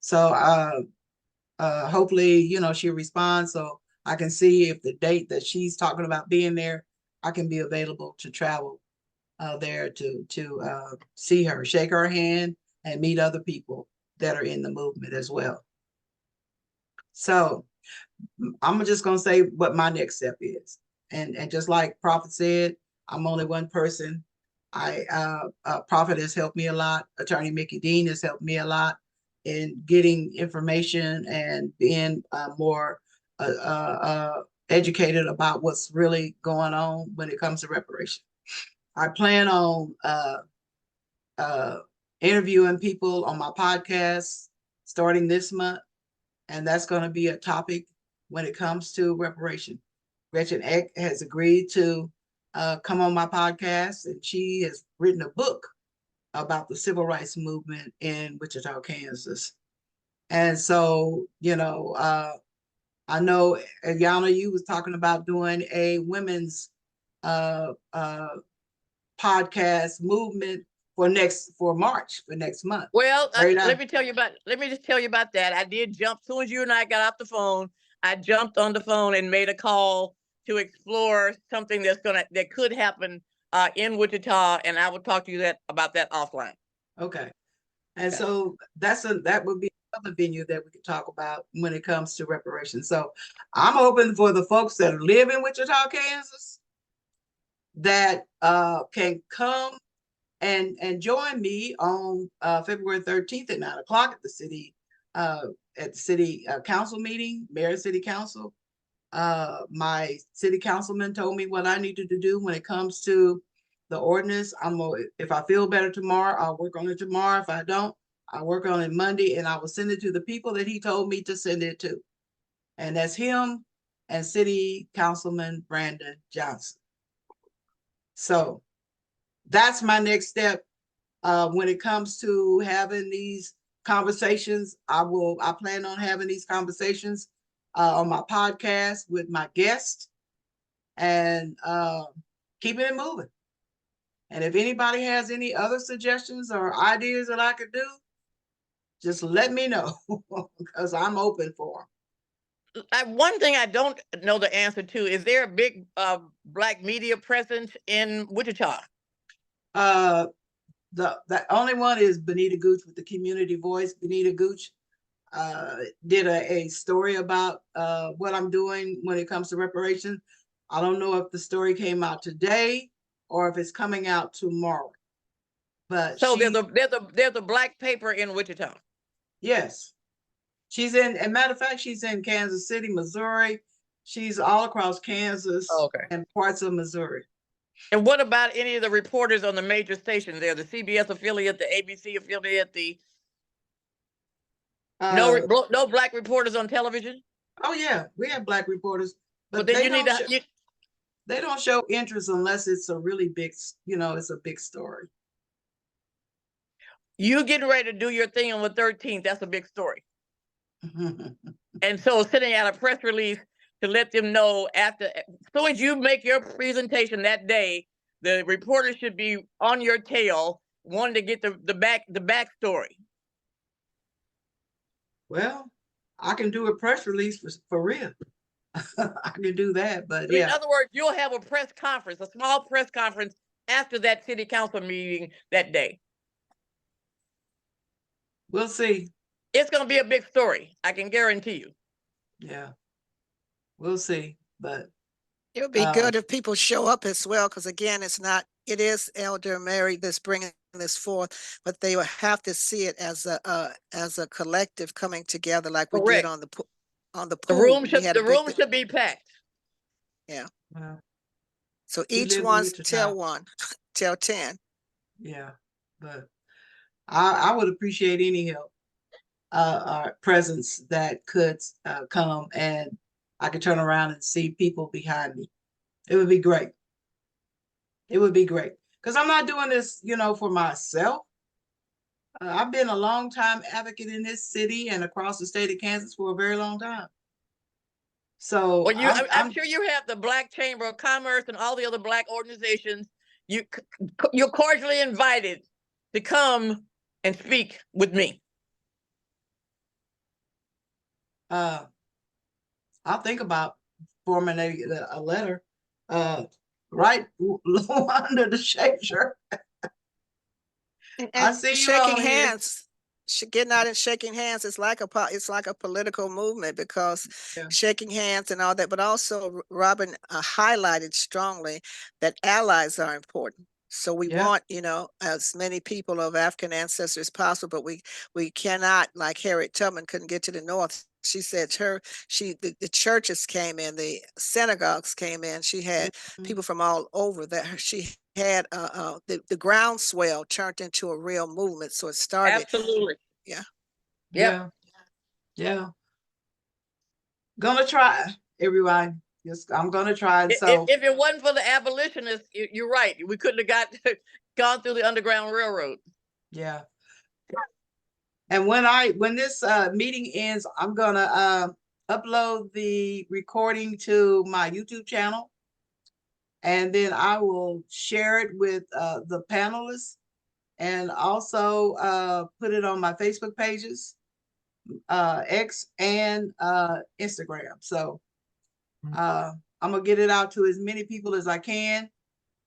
So hopefully, you know, she'll respond so I can see if the date that she's talking about being there, I can be available to travel there to see her, shake her hand, and meet other people that are in the movement as well. So I'm just gonna say what my next step is, and just like Prophet said, I'm only one person. Prophet has helped me a lot. Attorney Mickey Dean has helped me a lot in getting information and being more educated about what's really going on when it comes to reparation. I plan on interviewing people on my podcast starting this month, and that's going to be a topic when it comes to reparation. Gretchen Eck has agreed to come on my podcast, and she has written a book about the civil rights movement in Wichita, Kansas. And so, you know, I know Yana, you was talking about doing a women's podcast movement for March, for next month. Well, let me just tell you about that. I did jump, as soon as you and I got off the phone, I jumped on the phone and made a call to explore something that could happen in Wichita, and I will talk to you about that offline. Okay. And so that would be another venue that we could talk about when it comes to reparations. So I'm hoping for the folks that live in Wichita, Kansas, that can come and join me on February 13th at 9 o'clock at the city council meeting, Mayor City Council. My city councilman told me what I needed to do when it comes to the ordinance. If I feel better tomorrow, I'll work on it tomorrow. If I don't, I'll work on it Monday, and I will send it to the people that he told me to send it to. And that's him and City Councilman Brandon Johnson. So that's my next step when it comes to having these conversations. I plan on having these conversations on my podcast with my guest, and keeping it moving. And if anybody has any other suggestions or ideas that I could do, just let me know, because I'm open for them. One thing I don't know the answer to, is there a big Black media presence in Wichita? The only one is Benita Gooch with the Community Voice. Benita Gooch did a story about what I'm doing when it comes to reparations. I don't know if the story came out today or if it's coming out tomorrow. But so there's a Black paper in Wichita. Yes. She's in, as a matter of fact, she's in Kansas City, Missouri. She's all across Kansas and parts of Missouri. And what about any of the reporters on the major stations there? The CBS affiliate, the ABC affiliate, no Black reporters on television? Oh yeah, we have Black reporters, but then they don't show interest unless it's a really big, it's a big story. You getting ready to do your thing on the 13th, that's a big story. And so sending out a press release to let them know as soon as you make your presentation that day, the reporter should be on your tail, wanting to get the backstory. Well, I can do a press release for real. I can do that, but yeah. In other words, you'll have a press conference, a small press conference after that city council meeting that day. We'll see. It's going to be a big story. I can guarantee you. Yeah. We'll see, but it would be good if people show up as well, because again, it is Elder Mary that's bringing this forth, but they will have to see it as a collective coming together, like we did on the pool. The room should be packed. Yeah. Wow. So We each live in one Wichita. tell one, tell 10. Yeah, but I would appreciate any help, presence that could come, and I could turn around and see people behind me. It would be great. It would be great, because I'm not doing this, for myself. I've been a long time advocate in this city and across the state of Kansas for a very long time. So Well, I'm sure you have the Black Chamber of Commerce and all the other Black organizations. You're cordially invited to come and speak with me. I'll think about formulating a letter, right under the shaker. I see you shaking all here. hands, getting out and shaking hands is like a political movement, because Yeah. shaking hands and all that, but also Robin highlighted strongly that allies are important. So we want, as many people of African ancestry as possible, but we cannot, like Harriet Tubman couldn't get to the North. She said the churches came in, the synagogues came in. She had people from all over that she had the groundswell turned into a real movement. So it started. Absolutely. Yeah. Yep. Yeah. Gonna try, everyone. Yes, I'm gonna try. So if it wasn't for the abolitionists, you're right. We couldn't have gone through the Underground Railroad. Yeah. And when this meeting ends, I'm gonna upload the recording to my YouTube channel, and then I will share it with the panelists, and also put it on my Facebook pages, X and Instagram. So I'm gonna get it out to as many people as I can,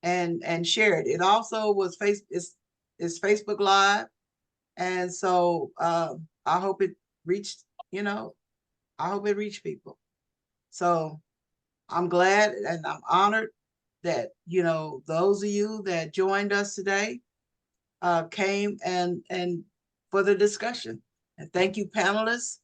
and share it. It also was it's Facebook Live. And so I hope it reached, I hope it reached people. So I'm glad and I'm honored that, those of you that joined us today came and for the discussion. And thank you, panelists,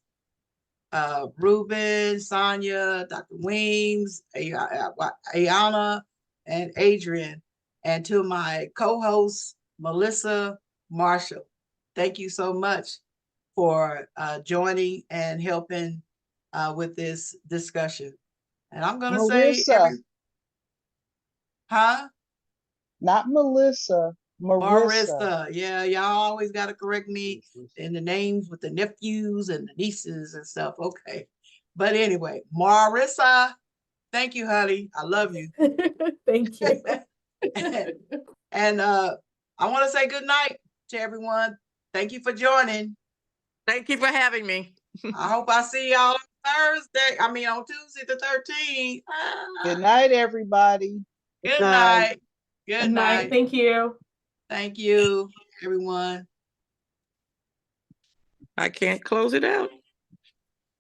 Ruben, Sonia, Dr. Weems, Ayana, and Adrian, and to my co-host, Melissa Marshall. Thank you so much for joining and helping with this discussion. And I'm gonna say, Not Melissa, Marissa. Yeah, y'all always gotta correct me in the names with the nephews and the nieces and stuff. Okay, but anyway, Marissa, thank you, honey. I love you. Thank you. And I want to say good night to everyone. Thank you for joining. Thank you for having me. I hope I see y'all on Tuesday the 13th. Good night, everybody. Good night. Good night. Thank you. Thank you, everyone. I can't close it out.